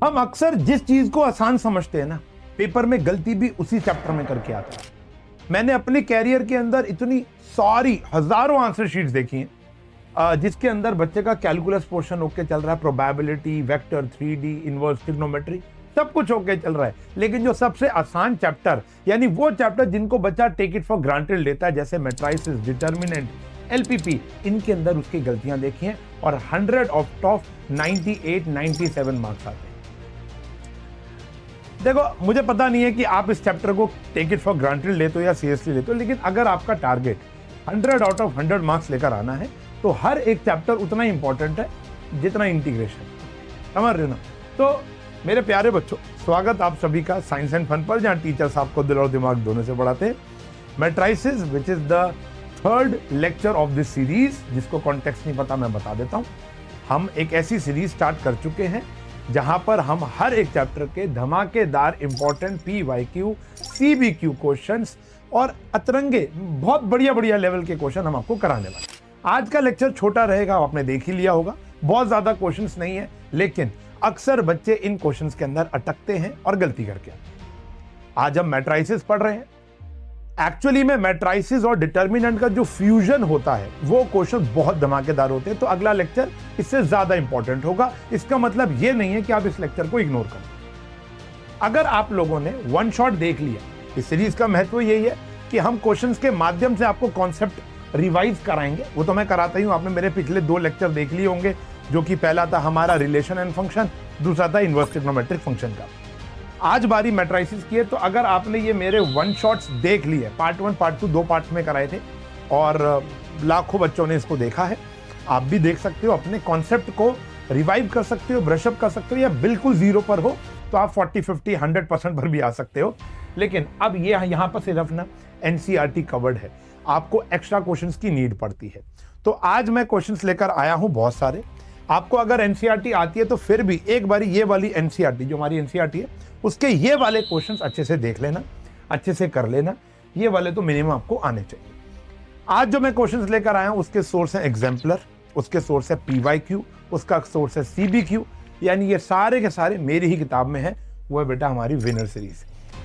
हम अक्सर जिस चीज को आसान समझते हैं ना, पेपर में गलती भी उसी चैप्टर में करके आता है। मैंने अपने कैरियर के अंदर इतनी सारी हजारों आंसर शीट्स देखी हैं जिसके अंदर बच्चे का कैलकुलस पोर्शन ओके चल रहा है, probability, vector, 3D, inverse trigonometry, सब कुछ ओके चल रहा है, लेकिन जो सबसे आसान चैप्टर, यानी वो चैप्टर जिनको बच्चा टेक इट फॉर ग्रांटेड लेता है, जैसे मैट्राइसिस, डिटर्मिनेंट, एलपीपी, इनके अंदर उसकी गलतियां देखी हैं और 100 ऑफ टॉप 98, 97 मार्क्स आते हैं। देखो, मुझे पता नहीं है कि आप इस चैप्टर को टेक इट फॉर ग्रांटेड लेते हो या सीरियसली लेते हो, लेकिन अगर आपका टारगेट 100 आउट ऑफ 100 मार्क्स लेकर आना है तो हर एक चैप्टर उतना ही इंपॉर्टेंट है जितना इंटीग्रेशन। समझ रहे हो ना? तो मेरे प्यारे बच्चों, स्वागत आप सभी का साइंस एंड फन पर, जहां टीचर्स आपको दिल और दिमाग दोनों से पढ़ाते हैं। Matrices, which is the third lecture of this series. जिसको कॉन्टेक्स्ट नहीं पता मैं बता देता हूं। हम एक ऐसी सीरीज स्टार्ट कर चुके हैं जहां पर हम हर एक चैप्टर के धमाकेदार इंपॉर्टेंट PYQ, CBQ क्वेश्चंस और अतरंगे बहुत बढ़िया बढ़िया लेवल के क्वेश्चन हम आपको कराने वाले हैं। आज का लेक्चर छोटा रहेगा, आपने देख ही लिया होगा, बहुत ज्यादा क्वेश्चंस नहीं है, लेकिन अक्सर बच्चे इन क्वेश्चंस के अंदर अटकते हैं और गलती करके आते हैं। आज हम मैट्राइसिस पढ़ रहे हैं। एक्चुअली में मैट्राइसिस और डिटर्मिनेंट का जो फ्यूजन होता है वो क्वेश्चन बहुत धमाकेदार होते हैं, तो अगला लेक्चर इससे ज्यादा इंपॉर्टेंट होगा। इसका मतलब ये नहीं है कि आप इस लेक्चर को इग्नोर करें। अगर आप लोगों ने वन शॉट देख लिया, इस सीरीज का महत्व यही है कि हम क्वेश्चंस के माध्यम से आपको कॉन्सेप्ट रिवाइज कराएंगे। वो तो मैं कराता ही हूं, आपने मेरे पिछले 2 लेक्चर देख लिए होंगे, जो कि पहला था हमारा रिलेशन एंड फंक्शन, दूसरा था इनवर्स ट्रिग्नोमेट्रिक फंक्शन का। आज बारी मैट्राइसिस की है, तो अगर आपने ये मेरे वन शॉट्स देख लिए, पार्ट 1 पार्ट 2 2 पार्ट्स में कराए थे और लाखों बच्चों ने इसको देखा है, आप भी देख सकते हो, अपने कॉन्सेप्ट को रिवाइव कर सकते हो, ब्रशअप कर सकते हो, या बिल्कुल जीरो पर हो तो आप 40, 50, 100% पर भी आ सकते हो। लेकिन अब ये यहाँ पर सिर्फ ना NCERT कवर्ड है, आपको एक्स्ट्रा क्वेश्चंस की नीड पड़ती है। तो आज मैं क्वेश्चंस लेकर आया हूं बहुत सारे। आपको अगर NCERT आती है तो फिर भी एक बारी ये वाली NCERT, जो हमारी NCERT है, उसके ये वाले क्वेश्चंस अच्छे से देख लेना, अच्छे से कर लेना। ये वाले तो मिनिमम आपको आने चाहिए। आज जो मैं क्वेश्चंस लेकर आया हूं उसके सोर्स है एग्जाम्पलर, उसके सोर्स है PYQ, उसका सोर्स है CBQ, यानी ये सारे के सारे मेरी ही किताब में है। वो है बेटा हमारी विनर सीरीज।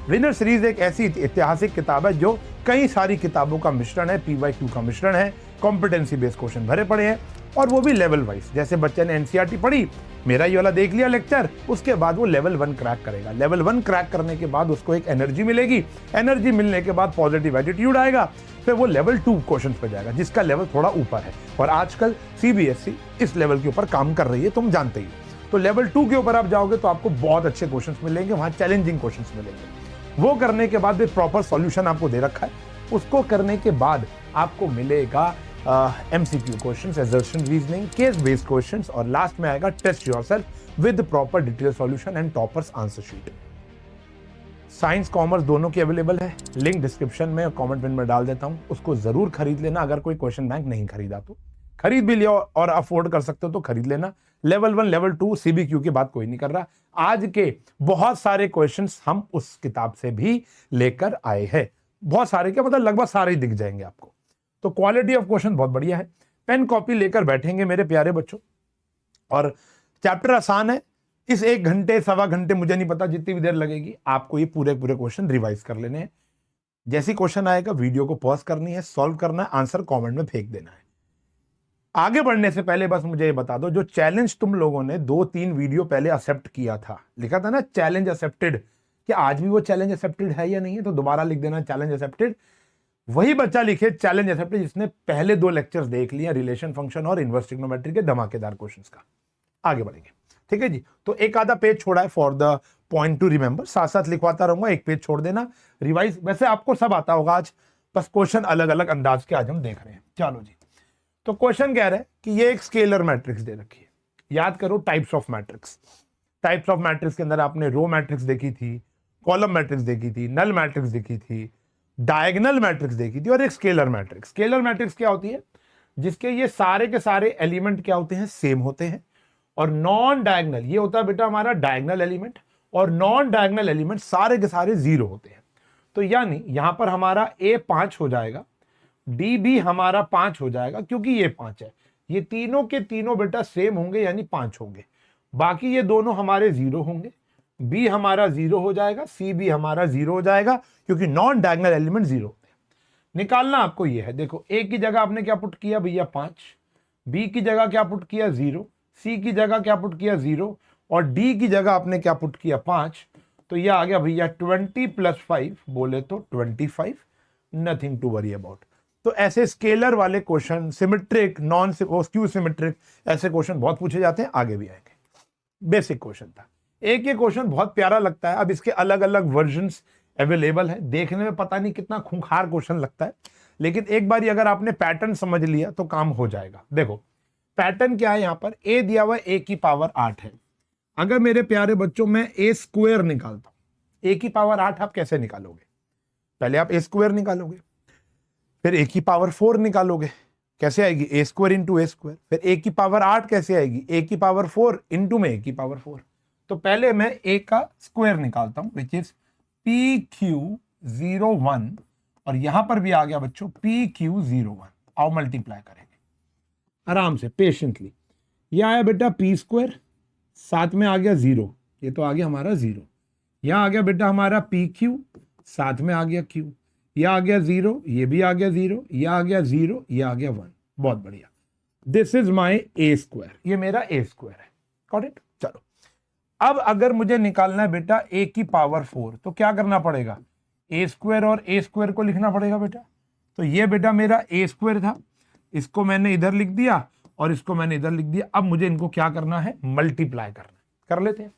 विनर सीरीज एक ऐसी ऐतिहासिक किताब है जो कई सारी किताबों का मिश्रण है, PYQ का मिश्रण है, कॉम्पिटेंसी बेस्ड क्वेश्चन भरे पड़े हैं, और वो भी लेवल वाइज। जैसे बच्चे ने NCERT पढ़ी, मेरा ये वाला देख लिया लेक्चर, उसके बाद वो लेवल 1 क्रैक करेगा। लेवल 1 क्रैक करने के बाद उसको एक एनर्जी मिलेगी, एनर्जी मिलने के बाद पॉजिटिव एटीट्यूड आएगा, फिर वो लेवल 2 क्वेश्चन पे जाएगा, जिसका लेवल थोड़ा ऊपर है। और आजकल CBSE इस लेवल के ऊपर काम कर रही है, तुम जानते ही। तो लेवल 2 के ऊपर आप जाओगे तो आपको बहुत अच्छे क्वेश्चन मिलेंगे, वहां चैलेंजिंग क्वेश्चन मिलेंगे। वो करने के बाद भी प्रॉपर सॉल्यूशन आपको दे रखा है। उसको करने के बाद आपको मिलेगा MCQ questions, assertion reasoning, case based questions, और लास्ट में आएगा test yourself with proper detail solution and toppers answer sheet. Science commerce दोनों की अवेलेबल है, लिंक डिस्क्रिप्शन में और कमेंट पिन में डाल देता हूं, उसको जरूर खरीद लेना। अगर कोई क्वेश्चन बैंक नहीं खरीदा तो खरीद भी लिया, और अफोर्ड कर सकते हो तो खरीद लेना। लेवल 1 लेवल 2 CBQ की बात कोई नहीं कर रहा। आज के बहुत सारे क्वेश्चंस हम उस किताब से भी लेकर आए हैं। बहुत सारे, क्या मतलब लगभग सारे ही दिख जाएंगे आपको। तो क्वालिटी ऑफ क्वेश्चन बहुत बढ़िया है। पेन कॉपी लेकर बैठेंगे मेरे प्यारे बच्चों, और चैप्टर आसान है। इस 1 घंटे सवा घंटे, मुझे नहीं पता जितनी भी देर लगेगी, आपको ये पूरे पूरे क्वेश्चन रिवाइज कर लेने हैं। जैसी क्वेश्चन आएगा वीडियो को पॉज करनी है, सॉल्व करना है, आंसर कमेंट में फेंक देना है। आगे बढ़ने से पहले बस मुझे ये बता दो, जो चैलेंज तुम लोगों ने 2-3 वीडियो पहले एक्सेप्ट किया था, लिखा था ना चैलेंज एक्सेप्टेड, कि आज भी वो चैलेंज एक्सेप्टेड है या नहीं है, तो दोबारा लिख देना चैलेंज एक्सेप्टेड। वही बच्चा लिखे चैलेंज एक्सेप्टेड जिसने पहले 2 लेक्चर्स देख लिए, रिलेशन फंक्शन और इनवर्स ट्रिग्नोमेट्री के धमाकेदार क्वेश्चंस का। आगे बढ़ेंगे, ठीक है जी। तो एक आधा पेज छोड़ा है for the point two remember, साथ साथ लिखवाता रहूंगा, एक पेज छोड़ देना। रिवाइज वैसे आपको सब आता होगा, आज बस क्वेश्चन अलग अलग अंदाज के आज हम देख रहे हैं। चलो जी, तो क्वेश्चन कह रहे हैं कि ये एक स्केलर मैट्रिक्स दे रखी है। याद करो types of matrix. Types of matrix के अंदर आपने रो मैट्रिक्स देखी थी, कॉलम मैट्रिक्स देखी थी, नल मैट्रिक्स देखी थी, डायगोनल मैट्रिक्स देखी थी, और एक स्केलर मैट्रिक्स। स्केलर मैट्रिक्स क्या होती है? जिसके ये सारे के सारे एलिमेंट क्या होते हैं? सेम होते हैं। और नॉन डायगोनल ये होता है बेटा हमारा डायगोनल एलिमेंट, और नॉन डायगोनल एलिमेंट सारे के सारे 0 होते हैं। तो यानी यहां पर हमारा A 5 हो जाएगा, D भी हमारा 5 हो जाएगा, क्योंकि ये 5 है। ये तीनों के तीनों बेटा सेम होंगे, यानी 5 होंगे। बाकी ये दोनों हमारे जीरो होंगे, बी हमारा जीरो हो जाएगा, सी भी हमारा जीरो हो जाएगा, क्योंकि नॉन डायगोनल एलिमेंट जीरो होते हैं। निकालना आपको ये है, देखो ए की जगह आपने क्या पुट किया भैया 5, बी की जगह क्या पुट किया 0, सी की जगह क्या पुट किया 0, और डी की जगह आपने क्या पुट किया 5। तो ये आ गया भैया 20 + 5 बोले तो 25, नथिंग टू वरी अबाउट। तो ऐसे स्केलर वाले question, symmetric, non skew symmetric, ऐसे क्वेश्चन बहुत पूछे जाते हैं, आगे भी आएंगे। बेसिक क्वेश्चन था। एक ये क्वेश्चन बहुत प्यारा लगता है, अब इसके अलग अलग वर्जन्स अवेलेबल है, देखने में पता नहीं कितना खूंखार क्वेश्चन लगता है, लेकिन एक बार अगर आपने पैटर्न समझ लिया तो काम हो जाएगा। देखो पैटर्न क्या है, यहां पर ए दिया हुआ ए की पावर 8 है। अगर मेरे प्यारे बच्चों मैं ए स्क्वायर निकालता हूं, ए की पावर 8 आप कैसे निकालोगे? पहले आप ए स्क्वायर निकालोगे, फिर ए की पावर 4 निकालोगे, कैसे आएगी? ए स्क्वायर इंटू ए स्क्वायर। फिर ए की पावर 8 कैसे आएगी? ए की पावर 4 इंटू में ए की पावर 4। तो पहले मैं ए का स्क्वायर निकालता हूं, विच इज पी क्यू 01, और यहां पर भी आ गया बच्चों पी क्यू 01। आओ मल्टीप्लाई करेंगे आराम से, पेशेंटली। यह आया बेटा पी स्क्वायर, साथ में आ गया 0, ये तो आ गया हमारा 0। यहां आ गया बेटा हमारा पी क्यू, साथ में आ गया क्यू, यह आ गया 0, ये भी आ गया 0, यह आ गया 0, यह आ गया 1। बहुत बढ़िया, this is my A square, ये मेरा ए स्क्वायर है। Got it? चलो अब अगर मुझे निकालना है बेटा ए की पावर 4, तो क्या करना पड़ेगा? ए स्क्वायर और ए स्क्वायर को लिखना पड़ेगा बेटा। तो ये बेटा मेरा ए स्क्वायर था, इसको मैंने इधर लिख दिया और इसको मैंने इधर लिख दिया। अब मुझे इनको क्या करना है? मल्टीप्लाई करना है। कर लेते हैं।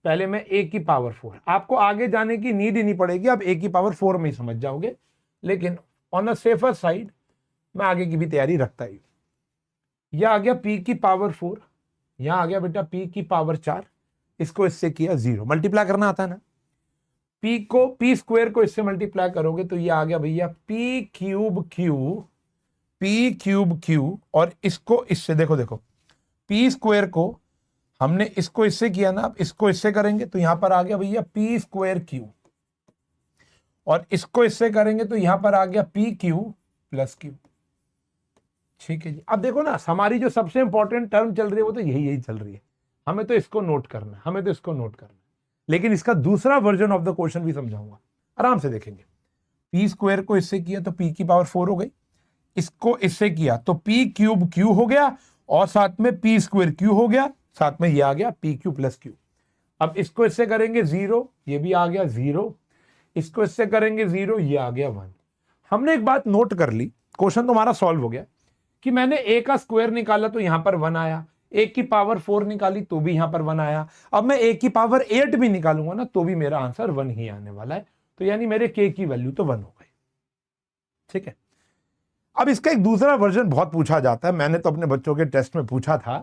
पहले मैं ए की पावर 4, आपको आगे जाने की नीड ही नहीं पड़ेगी, आप ए की पावर 4 में ही समझ जाओगे, लेकिन ऑन अ सेफर साइड मैं आगे की भी तैयारी रखता ही। यह आ गया पी की पावर 4, यहां आ गया बेटा पी की पावर 4, इसको इससे किया 0, मल्टीप्लाई करना आता है ना। पी को पी स्क्वायर को इससे मल्टीप्लाई करोगे तो ये आ गया भैया पी क्यूब क्यू, और इसको इससे, देखो देखो पी स्क्वायर को हमने इसको इससे किया ना, अब इसको इससे करेंगे तो यहां पर आ गया भैया पी स्क्वायर क्यू, और इसको इससे करेंगे तो यहां पर आ गया पी क्यू प्लस क्यू। ठीक है जी। अब देखो ना, हमारी जो सबसे इंपॉर्टेंट टर्म चल रही है वो तो यही चल रही है, हमें तो इसको नोट करना है, हमें तो इसको नोट करना है। लेकिन इसका दूसरा वर्जन ऑफ द क्वेश्चन भी समझाऊंगा, आराम से देखेंगे। पी स्क्वायर को इससे किया तो पी की पावर 4 हो गई, इसको इससे किया तो पी क्यूब क्यू हो गया, और साथ में पी स्क्वायर क्यू हो गया, साथ में ये आ गया पी क्यू प्लस क्यू। अब इसको इससे करेंगे 0, ये भी आ गया 0, इसको इससे करेंगे 0, ये आ गया 1। हमने एक बात नोट कर ली, क्वेश्चन तो हमारा सॉल्व हो गया कि मैंने ए का स्क्वायर निकाला तो यहां पर 1 आया, ए की पावर 4 निकाली तो भी यहां पर 1 आया। अब मैं ए की पावर 8 भी निकालूंगा ना तो भी मेरा आंसर 1 ही आने वाला है। तो यानी मेरे के की वैल्यू तो 1 हो गई। ठीक है। अब इसका एक दूसरा वर्जन बहुत पूछा जाता है, मैंने तो अपने बच्चों के टेस्ट में पूछा था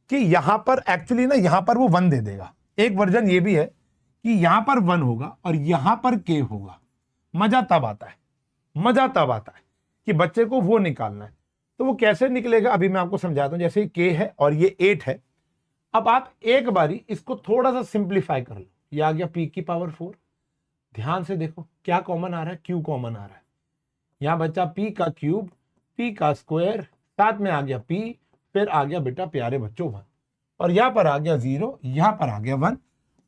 कि यहां पर एक्चुअली ना, यहां पर वो 1 दे देगा। एक वर्जन ये भी है कि यहां पर 1 होगा और यहां पर के होगा। मजा तब आता है कि बच्चे को वो निकालना है। तो वो कैसे निकलेगा अभी मैं आपको समझाता हूं। जैसे के है और ये 8 है, अब आप एक बारी इसको थोड़ा सा सिंप्लीफाई कर लो। ये आ गया पी की पावर 4, ध्यान से देखो क्या कॉमन आ रहा है, क्यू कॉमन आ रहा है। यहां बच्चा पी का क्यूब, पी का स्क्वायर, साथ में आ गया पी, फिर आ गया बेटा प्यारे बच्चों 1, और यहां पर आ गया 0, यहां पर आ गया 1।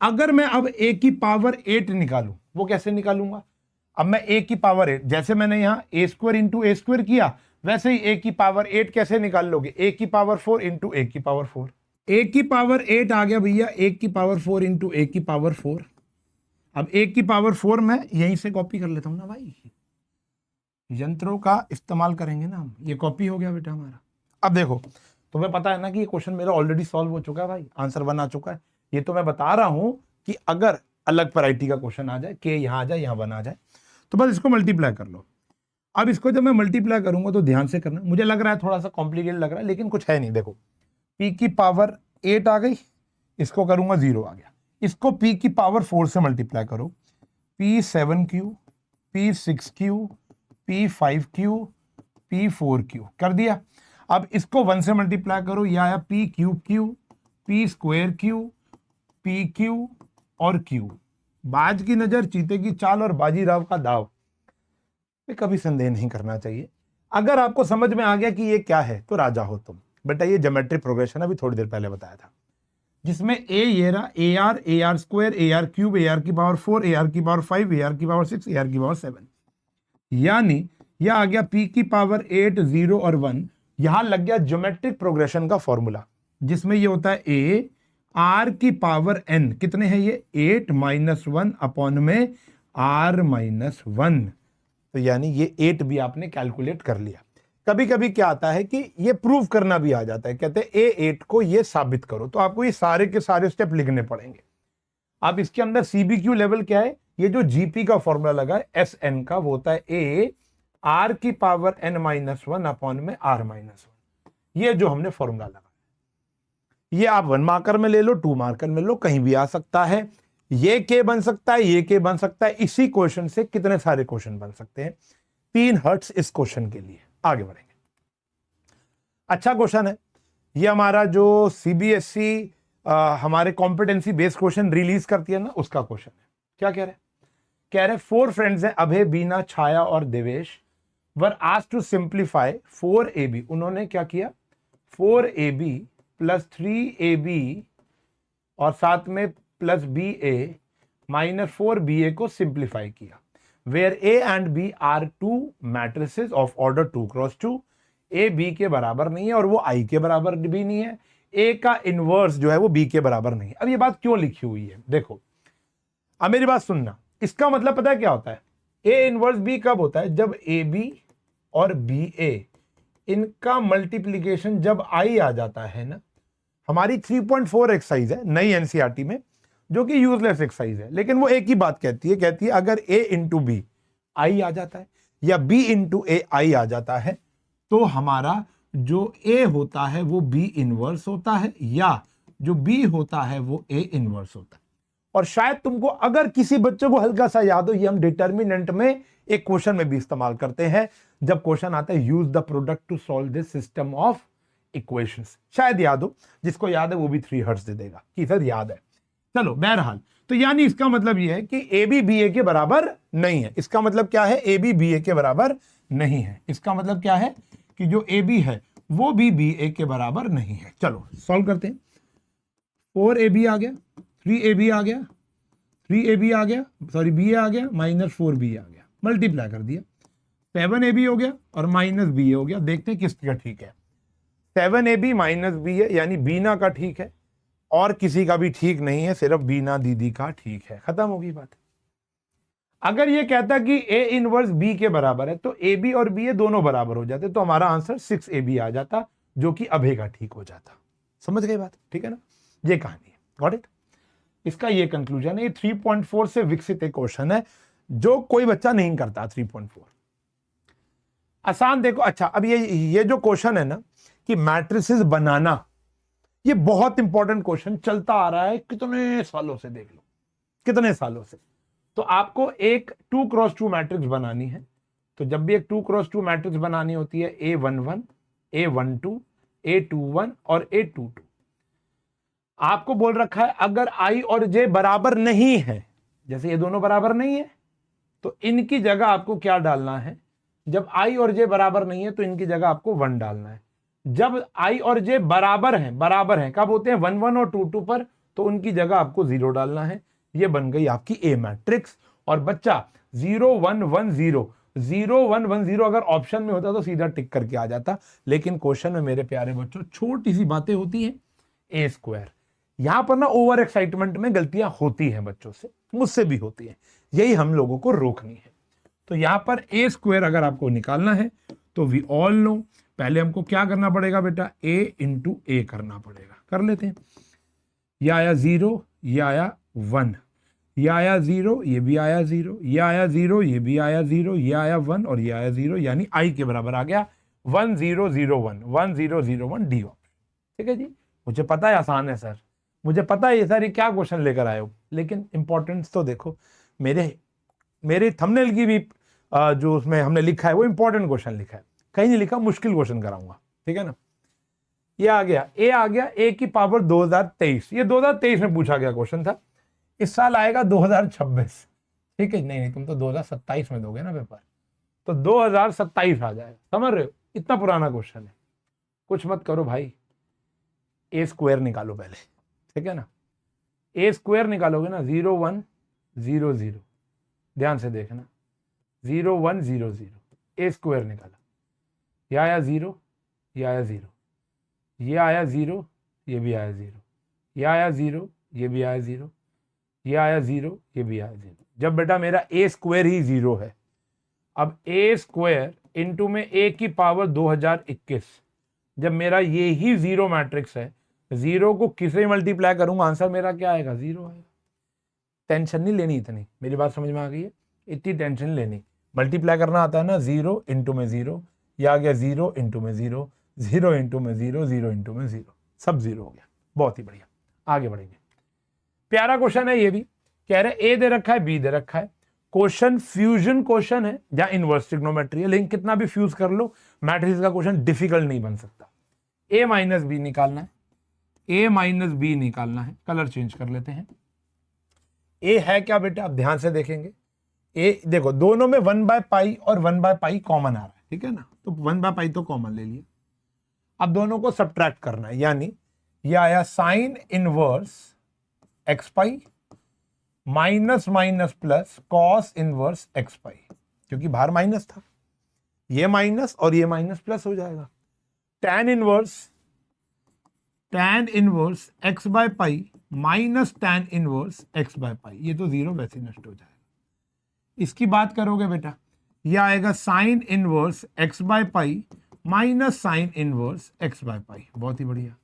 अगर मैं अब ए की पावर 8 निकालूं, वो कैसे निकालूंगा? अब मैं ए की पावर 8, जैसे मैंने यहां ए स्क्वायर इंटू ए स्क्वायर किया, वैसे ही ए की पावर 8 कैसे निकाल लोगे? ए की पावर 4 इंटू ए की पावर 4। ए की पावर 8 आ गया भैया ए की पावर 4 इंटू ए की पावर 4। अब ए की पावर 4 मैं यहीं से कॉपी कर लेता हूं ना भाई, यंत्रों का इस्तेमाल करेंगे ना हम। ये कॉपी हो गया बेटा हमारा। अब देखो, तुम्हें पता है ना कि ये क्वेश्चन मेरा ऑलरेडी सॉल्व हो चुका है भाई, आंसर 1 आ चुका है। ये तो मैं बता रहा हूं कि अगर अलग वैरायटी का क्वेश्चन आ जाए, के यहां आ जाए, यहां 1 आ जाए, तो बस इसको मल्टीप्लाई कर लो। अब इसको जब मैं मल्टीप्लाई करूंगा तो ध्यान से करना, मुझे लग रहा है थोड़ा सा कॉम्प्लिकेटेड लग रहा है, लेकिन कुछ है नहीं। देखो पी की पावर 8 आ गई, इसको करूंगा 0 आ गया, इसको पी की पावर 4 से मल्टीप्लाई करो, P 7Q, P 6Q, P 5Q, P 4Q कर दिया। अब इसको 1 से मल्टीप्लाई करो, यह आया P cube Q, P square Q, P Q और क्यू। बाज की नजर, चीते की चाल और बाजीराव का दाव, कभी संदेह नहीं करना चाहिए। अगर आपको समझ में आ गया कि ये क्या है तो राजा हो तुम। बेटा ये ज्योमेट्रिक प्रोग्रेशन अभी थोड़ी देर पहले बताया था। जिसमें ए ये रहा A R square, A R cube, A R की पावर 4, ए आर की पावर 5, ए आर की पावर 6, ए आर की पावर 7, यानी यह आ गया पी की पावर 8, 0 और 1। यहां लग गया ज्योमेट्रिक प्रोग्रेशन का फॉर्मूला, जिसमें ये होता है ए आर की पावर एन, कितने हैं ये 8 माइनस 1 अपॉन में आर माइनस 1। तो यानी ये 8 भी आपने कैलकुलेट कर लिया। कभी कभी क्या आता है कि ये प्रूव करना भी आ जाता है, कहते हैं A8 को ये साबित करो, तो आपको ये सारे के सारे स्टेप लिखने पड़ेंगे। अब इसके अंदर CBQ लेवल क्या है, ये जो GP का फॉर्मूला लगा है SN का, वो होता है A R की पावर N माइनस 1 अपॉन में R माइनस 1। ये जो हमने फॉर्मूला लगा, ये आप 1 मार्कर में ले लो, 2 मार्कर में लो, कहीं भी आ सकता है। ये के बन सकता है, ये के बन सकता है। इसी क्वेश्चन से कितने सारे क्वेश्चन बन सकते हैं। 3 हर्ट्ज इस क्वेश्चन के लिए। आगे बढ़ेंगे। अच्छा क्वेश्चन है ये, हमारा जो CBSE हमारे कॉम्पिटेंसी बेस्ड क्वेश्चन रिलीज करती है ना, उसका क्वेश्चन है। क्या कह रहे हैं, कह रहे 4 फ्रेंड्स हैं, अभय, बीना, छाया और Devesh, were asked to simplify 4AB। उन्होंने क्या किया, 4AB प्लस 3AB और साथ में प्लस BA माइनस 4BA को सिंप्लीफाई किया, where A and B are 2 matrices of order 2 cross 2। A B के बराबर नहीं है और वो I के बराबर भी नहीं है। A का इनवर्स जो है वो B के बराबर नहीं है। अब ये बात क्यों लिखी हुई है, देखो अब मेरी बात सुनना। इसका मतलब पता है क्या होता है, A इनवर्स B कब होता है, जब AB और BA इनका मल्टीप्लीकेशन जब I आ जाता है ना। हमारी 3.4 एक्सरसाइज है नई NCERT में, जो कि यूजलेस एक्सरसाइज है, लेकिन वो एक ही बात कहती है अगर A इंटू बी आई आ जाता है या B इंटू ए आई आ जाता है, तो हमारा जो A होता है वो B इनवर्स होता है, या जो B होता है वो A इनवर्स होता है। और शायद तुमको अगर किसी बच्चे को हल्का सा याद हो, ये हम डिटर्मिनेंट में एक क्वेश्चन में भी इस्तेमाल करते हैं, जब क्वेश्चन आता है use the product to solve this system of equations. शायद याद हो, जिसको याद है वो भी 3 हर्ट्ज दे देगा कि सर याद है। चलो बहरहाल, तो यानी इसका मतलब यह है कि AB BA के बराबर नहीं है। इसका मतलब क्या है, AB BA के बराबर नहीं है। इसका मतलब क्या है कि जो AB है वो भी BA के बराबर नहीं है। चलो सॉल्व करते हैं। 4AB आ गया, 3AB आ गया, 3AB आ गया, सॉरी BA आ गया, माइनस 4BA आ गया, मल्टीप्लाई कर दिया, 7AB हो गया और माइनस BA हो गया। देखते हैं किसका ठीक है। 7AB माइनस BA यानी बीना का ठीक है, और किसी का भी ठीक नहीं है, सिर्फ बीना दीदी का ठीक है। खत्म होगी बात। अगर ये कहता कि A इनवर्स B के बराबर है, तो AB और BA दोनों बराबर हो जाते, तो हमारा आंसर 6AB आ जाता, जो कि अभय का ठीक हो जाता। समझ गए बात, ठीक है ना। ये कहानी है, गॉट इट। इसका ये कंक्लूजन है। ये 3.4 से विकसित एक क्वेश्चन है जो कोई बच्चा नहीं करता। 3.4 आसान। देखो अच्छा, अब ये जो क्वेश्चन है ना कि मैट्रिसेस बनाना, ये बहुत इंपॉर्टेंट क्वेश्चन चलता आ रहा है कितने सालों से, देख लो कितने सालों से। तो आपको एक 2 क्रॉस 2 मैट्रिक्स बनानी है। तो जब भी एक 2 क्रॉस 2 मैट्रिक्स बनानी होती है, A11, A12, A21 और A22, आपको बोल रखा है अगर I और J बराबर नहीं है, जैसे ये दोनों बराबर नहीं है, तो इनकी जगह आपको क्या डालना है। जब I और J बराबर नहीं है तो इनकी जगह आपको 1 डालना है। जब I और J बराबर हैं कब होते हैं, 1 1 और 2 2 पर, तो उनकी जगह आपको 0 डालना है। ये बन गई आपकी A मैट्रिक्स। और बच्चा 0 1 1 0 0 1 1 0 अगर ऑप्शन में होता तो सीधा टिक करके आ जाता, लेकिन क्वेश्चन में मेरे प्यारे बच्चों छोटी सी बातें होती हैं। A स्क्वायर, यहां पर ना ओवर एक्साइटमेंट में गलतियां होती हैं बच्चों से, मुझसे भी होती हैं, यही हम लोगों को रोकनी है। तो यहां पर A स्क्वायर अगर आपको निकालना है तो वी ऑल नो, पहले हमको क्या करना पड़ेगा बेटा, A इंटू A करना पड़ेगा। कर लेते हैं। ये आया 0, ये आया 1, ये आया 0, ये भी आया 0, ये आया 0, ये भी आया 0, ये आया 1 और ये आया 0, यानी I के बराबर आ गया 1 0 0 1 1 0 0 1 डी ऑप्शन। ठीक है जी, मुझे पता है आसान है सर, मुझे पता है सर ये क्या क्वेश्चन लेकर आए हो, लेकिन इंपॉर्टेंस तो देखो। मेरे थंबनेल की भी जो उसमें हमने लिखा है वो इंपॉर्टेंट क्वेश्चन लिखा है, कहीं नहीं लिखा मुश्किल क्वेश्चन कराऊंगा। ठीक है ना। ये आ गया A, आ गया A की पावर 2023। ये 2023 में पूछा गया क्वेश्चन था, इस साल आएगा 2026। ठीक है, नहीं तुम तो 2027 में दोगे ना पेपर, तो 2027 आ जाएगा। समझ रहे हो, इतना पुराना क्वेश्चन है। कुछ मत करो भाई, A स्क्वायर निकालो पहले। ठीक है ना। ए स्क्वायर निकालोगे ना 0 1 0 0, ध्यान से देखना 0 1 0 0, ए स्क्वायर निकाला, ये आया 0, ये आया 0, ये आया 0, ये भी आया 0, ये आया 0, ये भी आया 0, ये आया 0, ये भी आया 0। जब बेटा मेरा ए स्क्वायर ही 0 है, अब ए स्क्वायर इंटू में ए की पावर 2021, जब मेरा ये ही 0 मैट्रिक्स है, 0 को किसे मल्टीप्लाई करूंगा, आंसर मेरा क्या आएगा, 0 आएगा। टेंशन नहीं लेनी इतनी, मेरी बात समझ में आ गई है, इतनी टेंशन नहीं लेनी। मल्टीप्लाई करना आता है ना, 0 इंटू में 0, ये आ गया 0 इंटू में 0, 0 इंटू में 0, 0 इंटू में 0, सब 0 हो गया। बहुत ही बढ़िया, आगे बढ़ेंगे। प्यारा क्वेश्चन है ये भी, कह रहे ए दे रखा है, बी दे रखा है, क्वेश्चन फ्यूजन क्वेश्चन है या इनवर्स ट्रिग्नोमेट्री है, लेकिन कितना भी फ्यूज कर लो मैट्रिक्स का क्वेश्चन डिफिकल्ट नहीं बन सकता। ए माइनस बी निकालना है, ए माइनस बी निकालना है, कलर चेंज कर लेते हैं। ए है क्या बेटा, आप ध्यान से देखेंगे, ए देखो दोनों में 1/π और 1/π कॉमन आ रहा है, ठीक है ना, तो 1/π तो कॉमन ले लिया। अब दोनों को सब्ट्रैक्ट करना है, यानी ये आया sine inverse X pi minus minus plus cos inverse X pi, क्योंकि बाहर माइनस था, ये माइनस और ये माइनस प्लस हो जाएगा। Tan inverse x by pi minus tan inverse x by पाई, ये तो 0 वैसे नष्ट हो जाएगा। इसकी बात करोगे बेटा, ये आएगा sine inverse x by pi minus sine inverse x by pi, बहुत ही बढ़िया।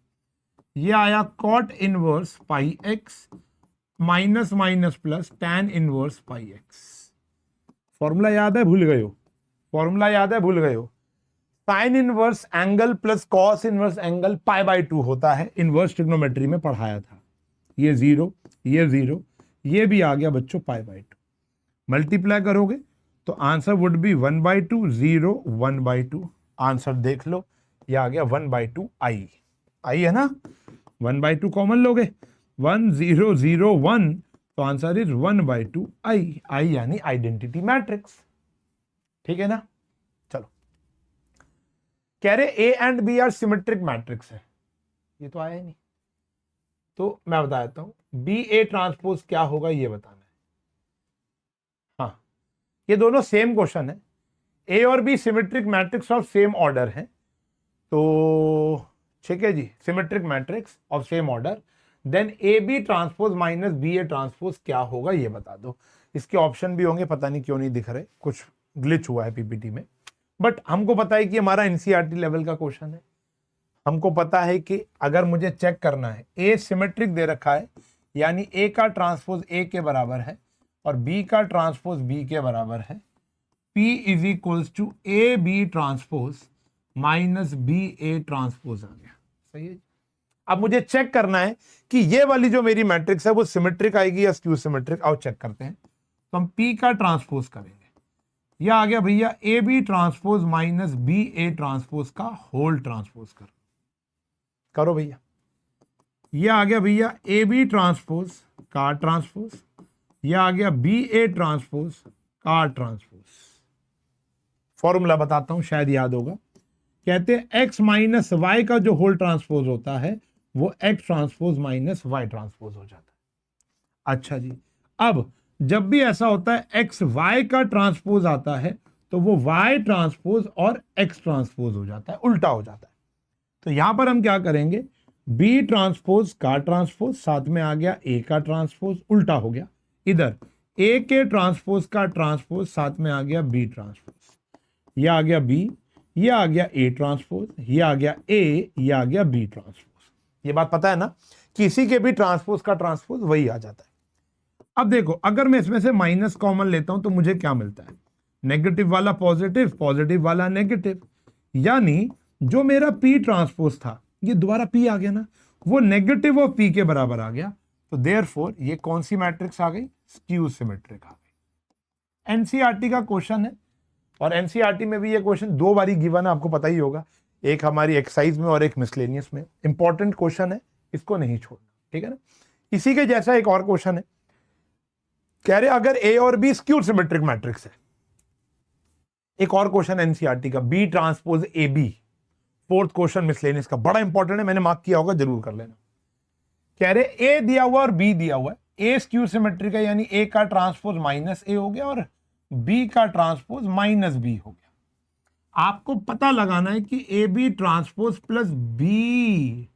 ये आया cot inverse pi x minus minus plus tan inverse pi x. Formula याद है, भूल गए हो, फॉर्मूला याद है, भूल गए हो। Sine inverse angle plus cos inverse angle π/2 होता है, इनवर्स ट्रिग्नोमेट्री में पढ़ाया था। ये 0, ये 0, ये भी आ गया बच्चों π/2। मल्टीप्लाई करोगे तो आंसर वुड बी 1/2 0 1/2, आंसर देख लो, ये आ गया 1/2 आई है ना, 1/2 कॉमन लोगे, 1 0 0 1, तो आंसर इज 1/2 आई यानी आइडेंटिटी मैट्रिक्स, ठीक है ना। चलो, कह रहे A and B are symmetric matrix है, ये तो आया ही नहीं, तो मैं बता देता हूं बी ए ट्रांसपोज क्या होगा ये बताना है। हाँ, ये दोनों सेम क्वेश्चन है, ए और B symmetric matrix of same order है, तो ठीक है जी, symmetric matrix of same order, then A B transpose minus B A transpose क्या होगा ये बता दो। इसके ऑप्शन भी होंगे, पता नहीं क्यों नहीं दिख रहे, कुछ ग्लिच हुआ है पीपीटी में, बट हमको पता है कि हमारा एनसीईआरटी लेवल का क्वेश्चन है। हमको पता है कि अगर मुझे चेक करना है, ए सिमेट्रिक दे रखा है, यानी ए का ट्रांसपोज ए के बराबर है और बी का ट्रांसपोज बी के बराबर है, P is equals to A B transpose minus B A transpose आ गया, सही है। अब मुझे चेक करना है कि ये वाली जो मेरी मैट्रिक्स है वो सिमेट्रिक आएगी या स्क्यू सिमेट्रिक, आओ चेक करते हैं। तो हम P का ट्रांसपोज करेंगे, यह आ गया भैया A B transpose minus B A transpose का होल ट्रांसपोज करो भैया, यह आ गया भैया ए बी ट्रांसपोज का ट्रांसपोज, यह आ गया बी ए ट्रांसपोज का ट्रांसपोज। फॉर्मूला बताता हूं, शायद याद होगा, कहते हैं एक्स माइनस वाई का जो होल ट्रांसपोज होता है वो x transpose minus y transpose हो जाता है। अच्छा जी, अब जब भी ऐसा होता है एक्स वाई का ट्रांसपोज आता है तो वो वाई ट्रांसपोज और एक्स ट्रांसपोज हो जाता है, उल्टा हो जाता है। तो यहां पर हम क्या करेंगे, बी ट्रांसपोज का ट्रांसपोज, साथ में आ गया ए का ट्रांसपोज, उल्टा हो गया, इधर ए के ट्रांसपोज का ट्रांसपोज, साथ में आ गया बी ट्रांसपोज, यह आ गया बी, ये आ गया ए ट्रांसपोज, ये आ गया ए, ये आ गया बी ट्रांसपोज। ये बात पता है ना, किसी के भी ट्रांसपोज का ट्रांसपोज वही आ जाता है। अब देखो, अगर मैं इसमें से माइनस कॉमन लेता हूं तो मुझे क्या मिलता है, नेगेटिव वाला पॉजिटिव, पॉजिटिव वाला नेगेटिव, यानी जो मेरा पी ट्रांसपोज था ये दोबारा पी आ गया ना, वो नेगेटिव ऑफ पी के बराबर आ गया, तो देयरफॉर ये कौन सी मैट्रिक्स आ गई, स्क्यू सिमेट्रिक आ गई। एनसीईआरटी का क्वेश्चन है, और एनसीईआरटी में भी ये क्वेश्चन 2 बारी गिवन है, आपको पता ही होगा, एक हमारी एक्सरसाइज में और एक मिसलेनियस में। इंपॉर्टेंट क्वेश्चन है, इसको नहीं छोड़ना, ठीक है ना। इसी के जैसा एक और क्वेश्चन है, कह रहे अगर ए और बी स्क्यू सिमेट्रिक मैट्रिक्स है, एक और क्वेश्चन एनसीईआरटी का, B transpose A B, fourth question miscellaneous का, बड़ा इंपॉर्टेंट है, मैंने मार्क किया होगा, जरूर कर लेना। कह रहे ए दिया हुआ और बी दिया हुआ है, ए स्क्यू सिमेट्रिक है यानी ए का ट्रांसपोज माइनस ए हो गया और बी का ट्रांसपोज माइनस बी हो गया। आपको पता लगाना है कि A B transpose plus B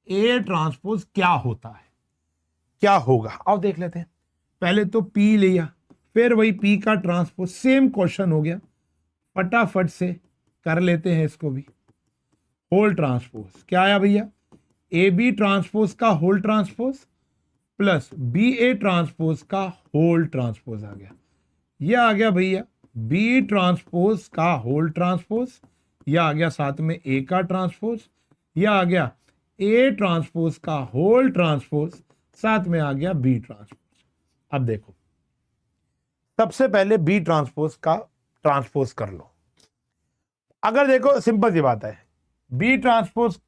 A transpose क्या होता है, क्या होगा। अब देख लेते हैं। पहले तो P लिया, फिर वही P का ट्रांसपोज, सेम क्वेश्चन हो गया, फटाफट से कर लेते हैं इसको भी। होल ट्रांसपोज क्या आया भैया, ए बी ट्रांसपोज का whole transpose plus B A transpose का होल ट्रांसपोज आ गया। यह आ गया भैया बी ट्रांसपोज का होल ट्रांसपोज, यह आ गया साथ में ए का ट्रांसपोज, यह आ गया ए ट्रांसपोज का होल ट्रांसपोज, साथ में आ गया बी ट्रांसपोज। अब देखो, सबसे पहले बी ट्रांसपोज का ट्रांसपोज कर लो। अगर देखो सिंपल सी बात है, बी ट्रांसपोज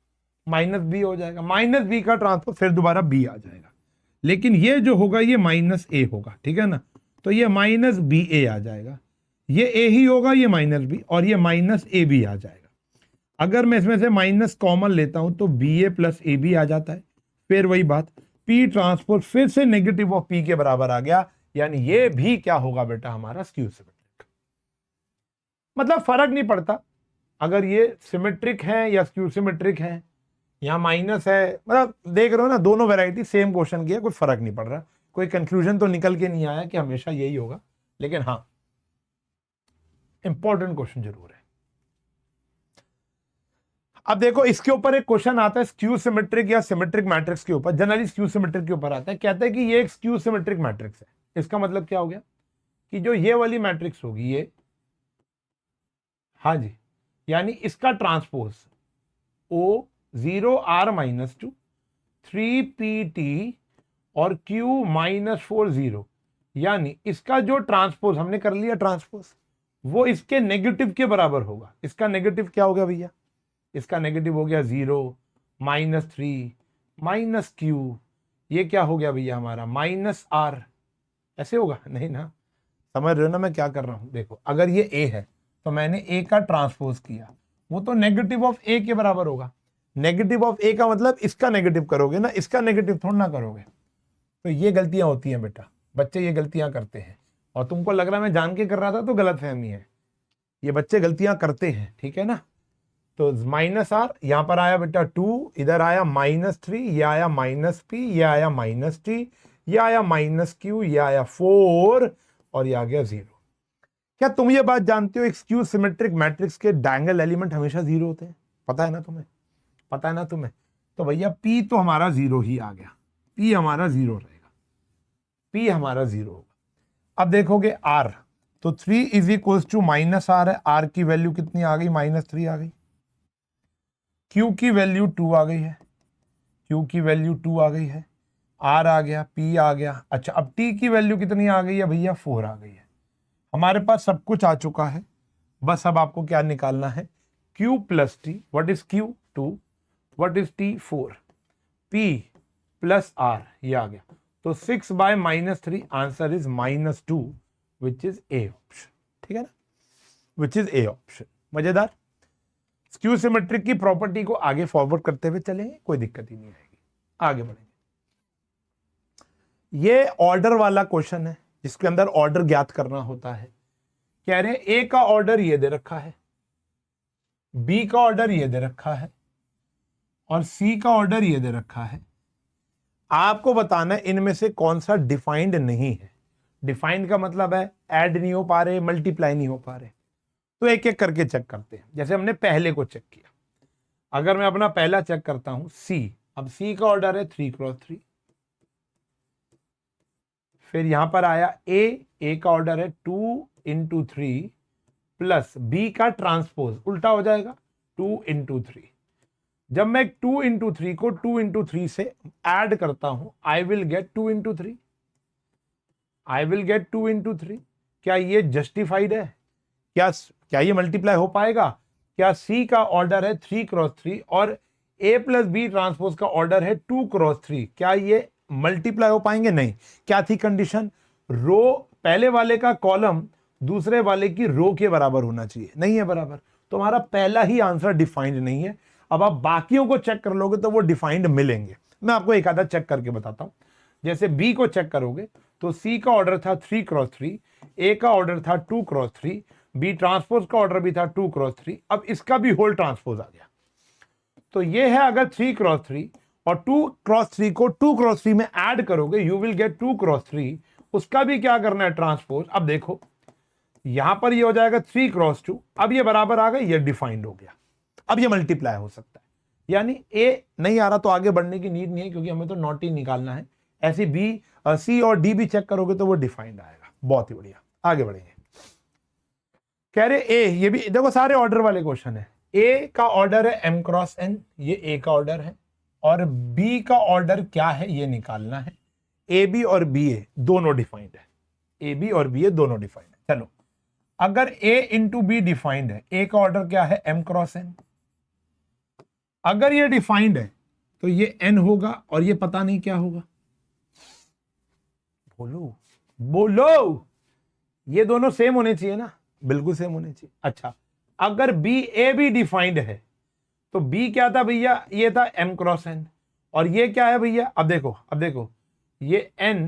माइनस बी हो जाएगा, माइनस बी का ट्रांसपोज फिर दोबारा बी आ जाएगा, लेकिन ये जो होगा ये माइनस ए होगा, ठीक है ना। तो ये माइनस बी ए आ जाएगा, ये ए ही होगा, ये माइनस बी, और ये माइनस ए बी आ जाएगा। अगर मैं इसमें से माइनस कॉमन लेता हूं तो B A plus A B आ जाता है। फिर वही बात, पी ट्रांसपोज फिर से नेगेटिव ऑफ पी के बराबर आ गया, यानी ये भी क्या होगा बेटा हमारा स्क्यू सिमेट्रिक। मतलब फर्क नहीं पड़ता अगर ये सिमेट्रिक है या स्क्यू सिमेट्रिक है, यहाँ माइनस है, मतलब देख रहे हो ना, दोनों वैरायटी सेम क्वेश्चन की है, कोई फर्क नहीं पड़ रहा, कोई कंक्लूजन तो निकल के नहीं आया कि हमेशा यही होगा, लेकिन हाँ इंपॉर्टेंट क्वेश्चन जरूर है। अब देखो इसके ऊपर एक क्वेश्चन आता है स्क्यू सिमेट्रिक या सिमेट्रिक मैट्रिक्स के ऊपर, जनरली स्क्यू सिमेट्रिक के ऊपर आता है। कहता है कि ये एक स्क्यू सिमेट्रिक मैट्रिक्स है। इसका मतलब क्या हो गया कि जो ये वाली मैट्रिक्स होगी ये, हाँ जी, यानी इसका transpose O 0R minus 2 3PT और Q माइनस 4 0, यानी इसका जो ट्रांसपोज हमने कर लिया ट्रांसपोज, वो इसके नेगेटिव के बराबर होगा। इसका नेगेटिव क्या हो गया भैया, इसका नेगेटिव हो गया 0 माइनस 3 माइनस Q, ये क्या हो गया भैया हमारा माइनस R। ऐसे होगा नहीं ना, समझ रहे हो ना मैं क्या कर रहा हूं। देखो अगर ये A है तो मैंने A का ट्रांसपोज किया, वो तो नेगेटिव ऑफ A के बराबर होगा। नेगेटिव ऑफ A का मतलब इसका नेगेटिव करोगे ना, इसका नेगेटिव थोड़ा ना करोगे। तो ये गलतियां होती हैं बेटा, बच्चे ये गलतियां करते हैं, और तुमको लग रहा है मैं जान के कर रहा था तो गलत फहमी है, ये बच्चे गलतियां करते हैं, ठीक है ना। तो माइनस R यहां पर आया बेटा 2, इधर आया माइनस 3, ये आया माइनस P, ये आया माइनस T, ये आया माइनस Q, ये आया 4 और ये आ गया 0। क्या तुम ये बात जानते हो एक स्क्यू सिमेट्रिक मैट्रिक्स के डायगोनल एलिमेंट हमेशा 0 होते हैं? पता है ना तुम्हें, पता है ना तुम्हें। तो भैया P तो हमारा 0 ही आ गया, P हमारा 0 रहेगा, P हमारा 0 होगा। अब देखोगे R, तो 3 is equals to minus R है, R की वैल्यू कितनी आ गई, माइनस 3 आ गई। Q की वैल्यू 2 आ गई है, Q की वैल्यू 2 आ गई है, R आ गया, P आ गया। अच्छा अब T की वैल्यू कितनी आ गई है भैया, 4 आ गई है। हमारे पास सब कुछ आ चुका है, बस अब आपको क्या निकालना है, Q plus T, what is Q 2, what is T 4, P plus R, ये आ गया। तो 6 bye minus 3 answer is minus 2 which is A option, ठीक है ना, विच इज ए ऑप्शन। मजेदार। स्क्यू सिमेट्रिक की प्रॉपर्टी को आगे फॉरवर्ड करते हुए चलेंगे, कोई दिक्कत ही नहीं आएगी, आगे बढ़ेंगे। ये ऑर्डर वाला क्वेश्चन है जिसके अंदर ऑर्डर ज्ञात करना होता है। कह रहे हैं ए का ऑर्डर ये दे रखा है, बी का ऑर्डर ये दे रखा है और सी का ऑर्डर ये दे रखा है। आपको बताना है इनमें से कौन सा डिफाइंड नहीं है। डिफाइंड का मतलब है ऐड नहीं हो पा रहे, मल्टीप्लाई नहीं हो पा रहे। तो एक एक करके चेक करते हैं। जैसे हमने पहले को चेक किया, अगर मैं अपना पहला चेक करता हूं सी, अब सी का ऑर्डर है 3x3, फिर यहां पर आया ए का ऑर्डर है 2 इंटू 3 प्लस बी का ट्रांसपोज उल्टा हो जाएगा 2 इंटू 3। जब मैं 2 इंटू 3 को 2 इंटू 3 से ऐड करता हूं, I will get 2 into 3, I will get 2 into 3। क्या ये जस्टिफाइड है? क्या ये मल्टीप्लाई हो पाएगा? क्या सी का ऑर्डर है 3x3 और ए प्लस बी ट्रांसपोज का ऑर्डर है 2x3, क्या ये मल्टीप्लाई हो पाएंगे? नहीं। क्या थी कंडीशन? रो पहले वाले का कॉलम दूसरे वाले की रो के बराबर होना चाहिए, नहीं है बराबर, तो हमारा पहला ही आंसर डिफाइंड नहीं है। अब आप बाकियों को चेक कर लोगे तो वो डिफाइंड मिलेंगे। मैं आपको एक आधा चेक करके बताता हूं। जैसे बी को चेक करोगे तो सी का ऑर्डर था 3x3, ए का ऑर्डर था 2x3, बी ट्रांसपोज का ऑर्डर भी था 2x3, अब इसका भी होल ट्रांसपोज आ गया। तो ये है अगर 3x3 और 2x3 को 2x3 में ऐड करोगे यू विल गेट 2x3, उसका भी क्या करना है ट्रांसपोज। अब देखो यहां पर ये हो जाएगा 3x2, अब ये बराबर आ गए, ये डिफाइंड हो गया, अब ये मल्टीप्लाई हो सकता है। यानी ए नहीं आ रहा तो आगे बढ़ने की नीड नहीं है, क्योंकि हमें तो नॉट ही निकालना है। ऐसे बी सी और डी भी चेक करोगे तो वो डिफाइंड आएगा। बहुत ही बढ़िया, आगे बढ़ेंगे। कह रहे ए, ये भी देखो सारे ऑर्डर वाले क्वेश्चन है। ए का ऑर्डर है m क्रॉस n, ये ए का ऑर्डर है, और बी का ऑर्डर क्या है ये निकालना है। ए बी और बी ए दोनों डिफाइंड है, ए बी और बी ए दोनों डिफाइंड है। चलो अगर a इंटू बी डिफाइंड है, a का ऑर्डर क्या है m क्रॉस n, अगर ये डिफाइंड है तो ये n होगा और ये पता नहीं क्या होगा। बोलो बोलो, ये दोनों सेम होने चाहिए ना, बिल्कुल सेम होने चाहिए। अच्छा अगर बी ए भी डिफाइंड है तो बी क्या था भैया, ये था m क्रॉस n, और ये क्या है भैया, अब देखो ये n,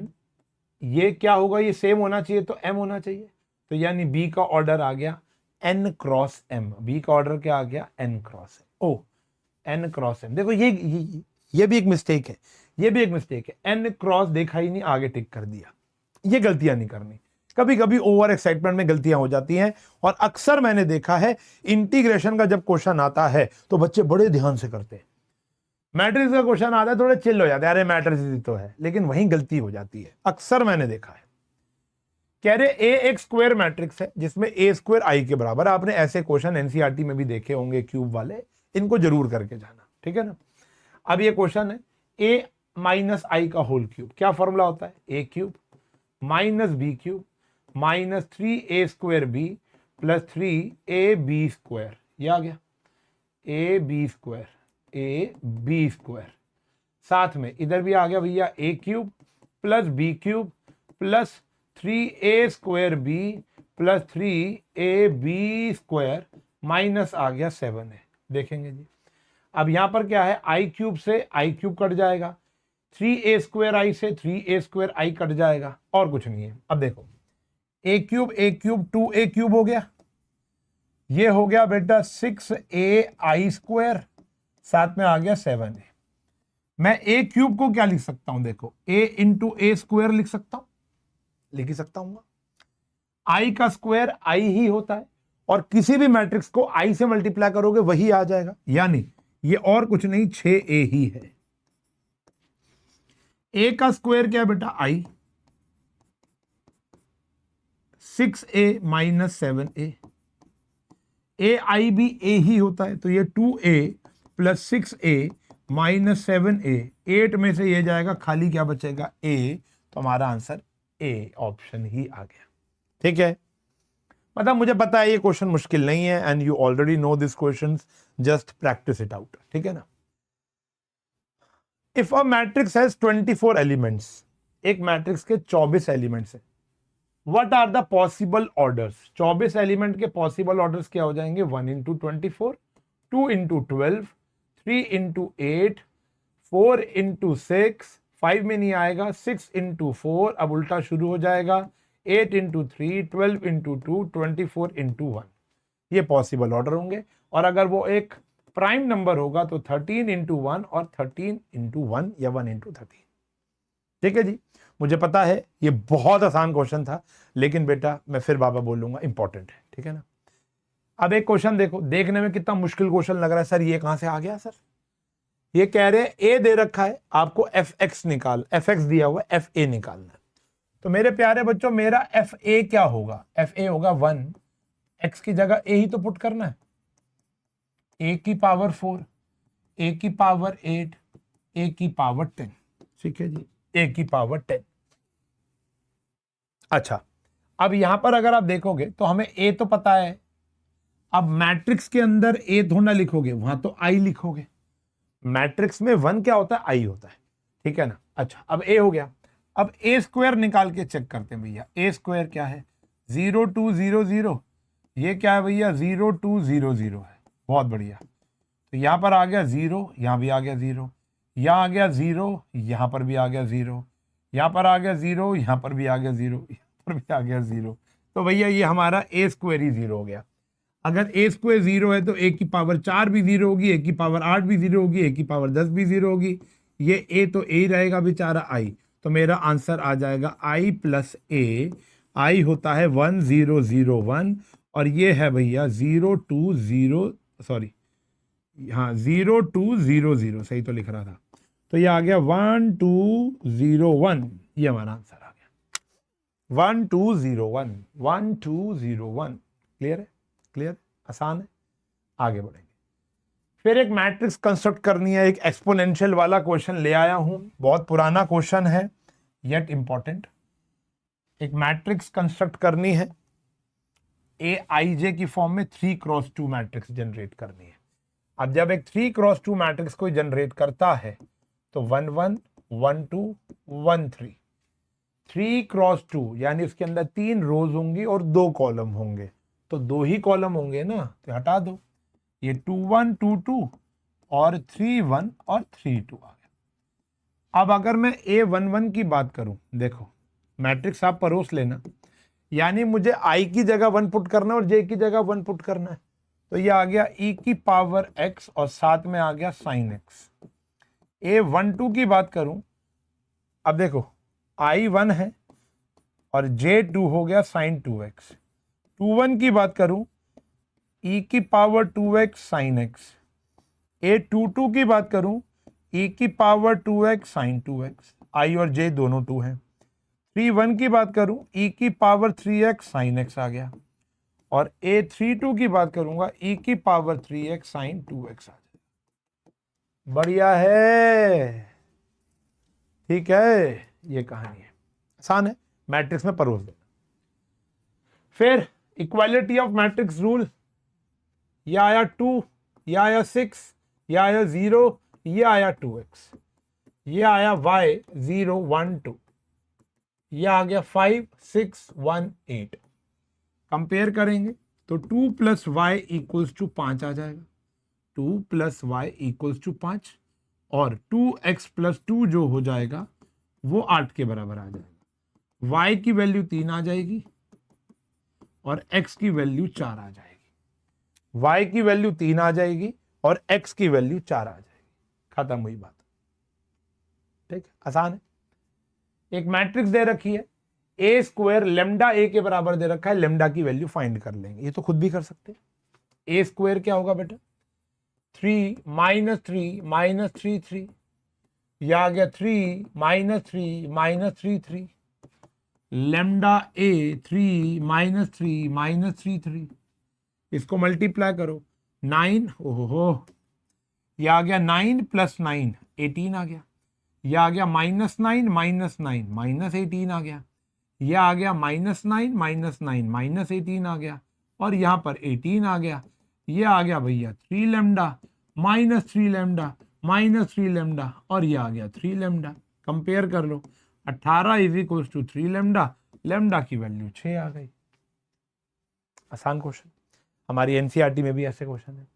ये क्या होगा, ये सेम होना चाहिए तो m होना चाहिए। तो यानी बी का ऑर्डर आ गया n क्रॉस m, बी का ऑर्डर क्या आ गया n क्रॉस m, ओ n क्रॉस m। देखो ये भी एक मिस्टेक है, ये भी एक मिस्टेक है, n क्रॉस देखा ही नहीं, आगे टिक कर दिया। ये गलतियां नहीं करनी, कभी कभी ओवर एक्साइटमेंट में गलतियां हो जाती हैं, और अक्सर मैंने देखा है इंटीग्रेशन का जब क्वेश्चन आता है तो बच्चे बड़े ध्यान से करते हैं। मैट्रिक्स का क्वेश्चन आता है थोड़े चिल हो जाते हैं, अरे मैट्रिक्स ही तो है, लेकिन वहीं गलती हो जाती है, अक्सर मैंने देखा है। कह रहे ए एक स्क्वायर मैट्रिक्स है जिसमें ए स्क्वायर आई के बराबर। आपने ऐसे क्वेश्चन एनसीईआरटी में भी देखे होंगे क्यूब वाले, इनको जरूर करके जाना, ठीक है ना। अब ये क्वेश्चन है ए माइनस आई का होल क्यूब, क्या फॉर्मूला होता है, A cube minus B cube minus 3a square B plus 3ab square, ये आ गया ए बी स्क्वायर, साथ में इधर भी आ गया भैया A cube plus B cube plus 3a square B plus 3ab square minus आ गया 7a। देखेंगे जी, अब यहां पर क्या है, आई क्यूब से आई क्यूब कट जाएगा, 3a स्क्वायर आई से 3a स्क्वायर आई कट जाएगा, और कुछ नहीं है। अब देखो ए क्यूब 2a क्यूब हो गया, ये हो गया बेटा 6a आई स्क्वायर, साथ में आ गया 7a। मैं ए क्यूब को क्या लिख सकता हूं, देखो a इंटू ए स्क्वायर लिख सकता हूं, लिख ही सकता हूं। आई का स्क्वायर आई ही होता है, और किसी भी मैट्रिक्स को आई से मल्टीप्लाई करोगे वही आ जाएगा, यानी ये और कुछ नहीं 6a ही है। ए का स्क्वायर क्या है बेटा, आई, 6a माइनस 7a, ए आई भी ए ही होता है, तो ये 2a plus 6a minus 7a, 8 में से ये जाएगा, खाली क्या बचेगा a, तो हमारा आंसर ए ऑप्शन ही आ गया। ठीक है, मतलब मुझे पता है ये क्वेश्चन मुश्किल नहीं है, and you already know this questions, just practice it out, ठीक है ना। If a matrix has 24 elements, एक मैट्रिक्स के 24 एलिमेंट्स है, what are the possible orders, 24 element के पॉसिबल ऑर्डर्स क्या हो जाएंगे, 1 इंटू 24, 2 इंटू 12, 3 इंटू 8, 4 इंटू 6, 5 में नहीं आएगा, 6 इंटू 4, अब उल्टा शुरू हो जाएगा, 8 इंटू 3, 12 इंटू 2, 24 इंटू 1, ये पॉसिबल ऑर्डर होंगे। और अगर वो एक प्राइम नंबर होगा तो 13 इंटू 1 और 13 इंटू 1 या 1 इंटू 13। ठीक है जी, मुझे पता है ये बहुत आसान क्वेश्चन था, लेकिन बेटा मैं फिर बाबा बोलूंगा इंपॉर्टेंट है, ठीक है ना। अब एक क्वेश्चन देखो, देखने में कितना मुश्किल क्वेश्चन लग रहा है, सर ये कहां से आ गया सर। ये कह रहे हैं ए दे रखा है, आपको एफ एक्स दिया हुआ है, एफ ए निकालना है। तो मेरे प्यारे बच्चों, मेरा एफ ए क्या होगा, एफ ए होगा 1, एक्स की जगह ए ही तो पुट करना है, ए की पावर 4, ए की पावर 8, ए की पावर 10, ठीक है जी, ए की पावर 10। अच्छा, अब यहां पर अगर आप देखोगे तो हमें ए तो पता है, अब मैट्रिक्स के अंदर ए थोड़ा लिखोगे, वहां तो आई लिखोगे, मैट्रिक्स में 1 क्या होता है, आई होता है, ठीक है ना। अच्छा, अब ए हो गया, अब ए स्क्वायर निकाल के चेक करते हैं भैया, ए स्क्वायर क्या है, 0 2 0 0, ये क्या है भैया 0 2 0 0 है, बहुत बढ़िया। तो यहां पर आ गया 0, यहां भी आ गया 0, यहाँ आ गया 0, यहाँ पर भी आ गया 0, यहाँ पर आ गया 0, यहाँ पर भी आ गया 0, यहाँ पर भी आ गया 0। तो भैया ये हमारा ए स्क्वायर ही 0 हो गया। अगर ए स्क्वायर 0 है तो ए की पावर 4 भी 0 होगी, ए की पावर 8 भी 0 होगी, ए की पावर 10 भी 0 होगी। ये ए तो ए ही रहेगा बेचारा आई। तो मेरा आंसर आ जाएगा आई प्लस ए। आई होता है 1001 और ये है भैया 020, सॉरी हाँ 0200, सही तो लिख रहा था। तो ये आ गया 1201, ये हमारा आंसर आ गया 1201, 1201। क्लियर है? क्लियर, आसान है। आगे बढ़ेंगे। फिर एक मैट्रिक्स कंस्ट्रक्ट करनी है। एक एक्सपोनेंशियल वाला क्वेश्चन ले आया हूं, बहुत पुराना क्वेश्चन है येट इंपॉर्टेंट। एक मैट्रिक्स कंस्ट्रक्ट करनी है ए आई जे की फॉर्म में 3x2 मैट्रिक्स जनरेट करनी है। अब जब एक 3x2 मैट्रिक्स कोई जनरेट करता है तो 1 1 1 2 1 3, 3x2 यानी उसके अंदर 3 रोज होंगी और 2 कॉलम होंगे। तो 2 ही कॉलम होंगे ना, तो हटा दो। ये 2 1 2 2 और 3 1 और 3 2 आ गया। अब अगर मैं A11 की बात करूं, देखो मैट्रिक्स आप परोस लेना, यानी मुझे I की जगह 1 पुट करना है और J की जगह 1 पुट करना है। तो ये आ गया e की पावर x और साथ में आ गया साइन x। A12 की बात करूं, अब देखो I1 है और J2 हो गया साइन 2x। 21 की बात करूं, e की power 2x sign x। A22 की बात करूं, e की power 2x sine 2x। I और J दोनों 2 हैं। 31 की बात करूं, e की पावर 3x साइन x आ गया। और A32 की बात करूंगा, e की पावर 3x साइन 2x आ जाएगा। बढ़िया है, ठीक है, ये कहानी है, आसान है, मैट्रिक्स में परोस देना। फिर इक्वालिटी ऑफ मैट्रिक्स रूल, यह आया 2, यह आया 6, यह आया 0, यह आया 2x, यह आया y 0 1 2, यह आ गया 5 6 1 8। कंपेयर करेंगे तो 2 प्लस वाई इक्वल्स टू 5 आ जाएगा। 2 प्लस वाई इक्वल्स टू 5 और 2x प्लस 2 जो हो जाएगा वो 8 के बराबर आ जाएगा। y की वैल्यू 3 आ जाएगी और x की वैल्यू 4 आ जाएगी। y की वैल्यू 3 आ जाएगी और x की वैल्यू 4 आ जाएगी। खत्म हुई बात। ठीक, आसान है। एक मैट्रिक्स दे रखी है, ए स्क्वायर लेमडा ए के बराबर दे रखा है, लेमडा की वैल्यू फाइंड कर लेंगे। ये तो खुद भी कर सकते हैं। ए स्क्वायर क्या होगा बेटा, 3 माइनस 3 माइनस 3 3, यह आ गया 3 minus 3 minus 3 3। Lambda A 3 minus 3 minus 3 3, इसको मल्टीप्लाई करो 9, ओहो, यह आ गया 9 प्लस 9 18 आ गया। यह आ गया माइनस 9 माइनस 9 माइनस 18 आ गया। यह आ गया माइनस 9 माइनस 9 माइनस 18 आ गया और यहां पर 18 आ गया। यह आ गया भैया 3 lambda minus 3 lambda minus 3 lambda और यह आ गया 3 लेमडा। कंपेयर कर लो, 18 is equal to 3 lambda, lambda की वैल्यू 6 आ गई। आसान क्वेश्चन, हमारी एनसीईआरटी में भी ऐसे क्वेश्चन है।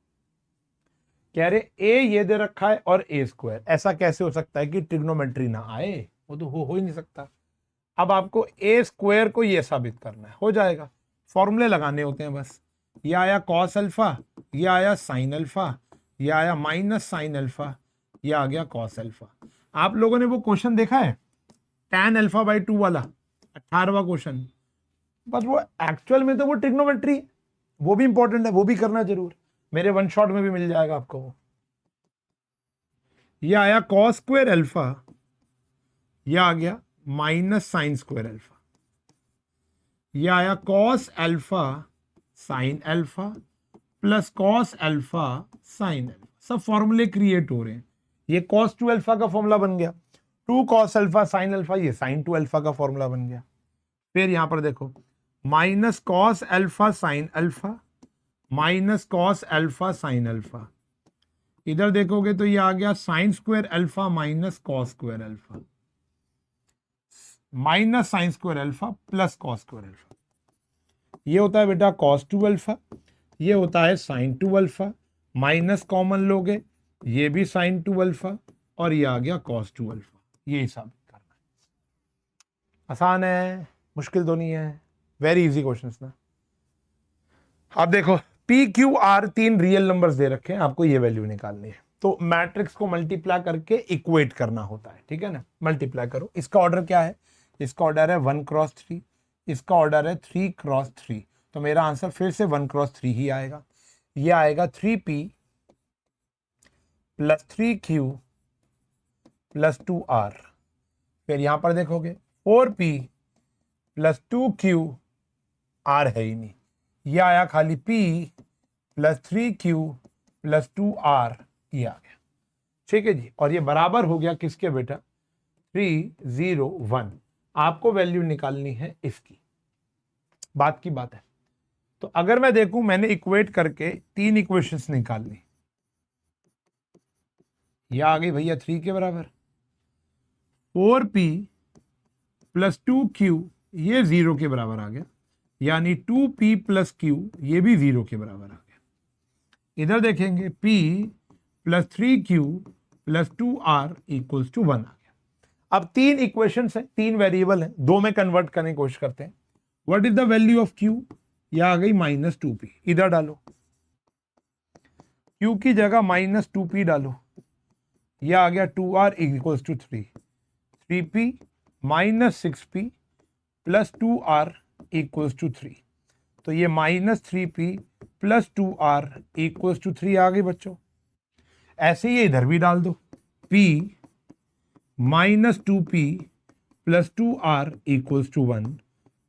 कह रहे ए ये दे रखा है और ए स्क्वायर, ऐसा कैसे हो सकता है कि ट्रिग्नोमेट्री ना आए, वो तो हो ही नहीं सकता। अब आपको ए स्क्वायर को ये साबित करना है, हो जाएगा, फॉर्मूले लगाने होते हैं बस। ये आया कॉस अल्फा, ये आया साइन अल्फा, ये आया माइनस साइन अल्फा, ये आ गया कॉस अल्फा। आप लोगों ने वो क्वेश्चन देखा है tan अल्फा बाई 2 वाला 18वां क्वेश्चन, बस वो एक्चुअल में तो वो ट्रिग्नोमेट्री, वो भी इंपॉर्टेंट है, वो भी करना जरूर, मेरे वन शॉट में भी मिल जाएगा आपको वो। ये आया कॉस स्क्वायर अल्फा, ये आ गया माइनस साइन स्क्वायर अल्फा, ये आया cos alpha sine alpha plus cos alpha sine alpha, सब फॉर्मूले क्रिएट हो रहे हैं। ये कॉस 2 अल्फा का फॉर्मूला बन गया, 2 कॉस अल्फा साइन अल्फा, ये साइन 2 अल्फा का फॉर्मूला बन गया। फिर यहां पर देखो minus cos alpha sine alpha minus cos alpha sine alpha, इधर देखोगे तो ये आ गया sine square alpha minus cos square alpha minus sine square alpha plus cos square alpha. ये होता है बेटा कॉस 2 अल्फा, ये होता है साइन 2 अल्फा, माइनस कॉमन लोगे, ये भी साइन 2 अल्फा और ये आ गया cos 2 अल्फा। ये हिसाब करना है। आसान है, मुश्किल तो नहीं है, वेरी इजी क्वेश्चन ना। अब देखो पी क्यू आर तीन रियल नंबर्स दे रखे हैं, आपको ये वैल्यू निकालनी है। तो मैट्रिक्स को मल्टीप्लाई करके इक्वेट करना होता है, ठीक है ना। मल्टीप्लाई करो। इसका ऑर्डर क्या है? इसका ऑर्डर है 1x3, इसका ऑर्डर है 3x3। तो मेरा आंसर फिर से 1x3 ही आएगा। ये आएगा 3p plus 3q plus 2r। फिर यहां पर देखोगे 4p प्लस 2q, r है ही नहीं, ये आया खाली p plus 3q plus 2r, ये आ गया। ठीक है जी। और ये बराबर हो गया किसके बेटा? 301। आपको वैल्यू निकालनी है इसकी, बात की बात है। तो अगर मैं देखूं, मैंने इक्वेट करके तीन इक्वेशंस निकाल ली। यह आ गई भैया 3 के बराबर, 4p प्लस 2q ये 0 के बराबर आ गया, यानी 2p प्लस q ये भी 0 के बराबर आ गया। इधर देखेंगे p plus 3q plus 2r equals to 1 आ गया। अब तीन इक्वेशंस हैं, तीन वेरिएबल हैं, दो में कन्वर्ट करने की कोशिश करते हैं। What is the value of q? यह आ गई -2p, इधर डालो, q की जगह -2p डालो, यह आ गया 2r equals to 3, 3p -6p plus 2r equals to 3। तो ये -3p plus 2r equals to 3 आ गई बच्चों। ऐसे ही इधर भी डाल दो, p -2p plus 2r equals to 1।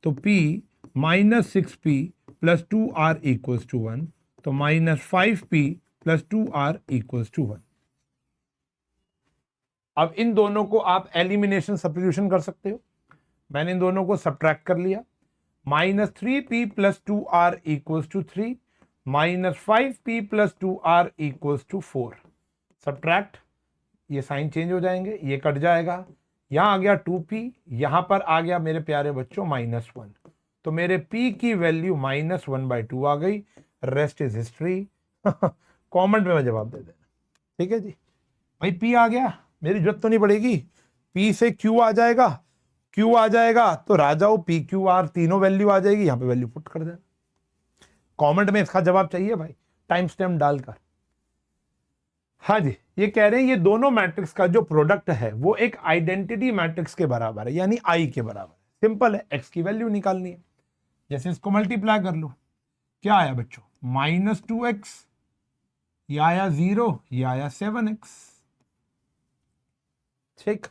तो p -6p plus 2r equals to 1, तो -5p plus 2r equals to 1। अब इन दोनों को आप एलिमिनेशन सब्स्टिट्यूशन कर सकते हो। मैंने इन दोनों को सब्ट्रैक्ट कर लिया, -3p plus 2r equals to 3, -5p plus 2r equals to 4। Subtract, ये साइन चेंज हो जाएंगे, ये कट जाएगा, यहां आ गया 2p, यहां पर आ गया मेरे प्यारे बच्चों -1। तो मेरे p की वैल्यू -1/2 आ गई। Rest is history. कमेंट में जवाब दे देना, ठीक है जी। भाई p आ गया, मेरी जरूरत तो नहीं पड़ेगी, p से q आ जाएगा, q आ जाएगा तो राजाओ p q r तीनों वैल्यू आ जाएगी, यहां पे वैल्यू पुट कर देना। कमेंट में इसका जवाब चाहिए भाई, टाइम स्टैम्प डालकर। हाँ जी, ये कह रहे हैं ये दोनों मैट्रिक्स का जो प्रोडक्ट है वो एक आइडेंटिटी मैट्रिक्स के बराबर है, यानी आई के बराबर है। सिंपल है, एक्स की वैल्यू निकालनी है। जैसे इसको मल्टीप्लाई कर लो, क्या आया बच्चों? -2x, ये आया 0, ये आया 7x। ठीक,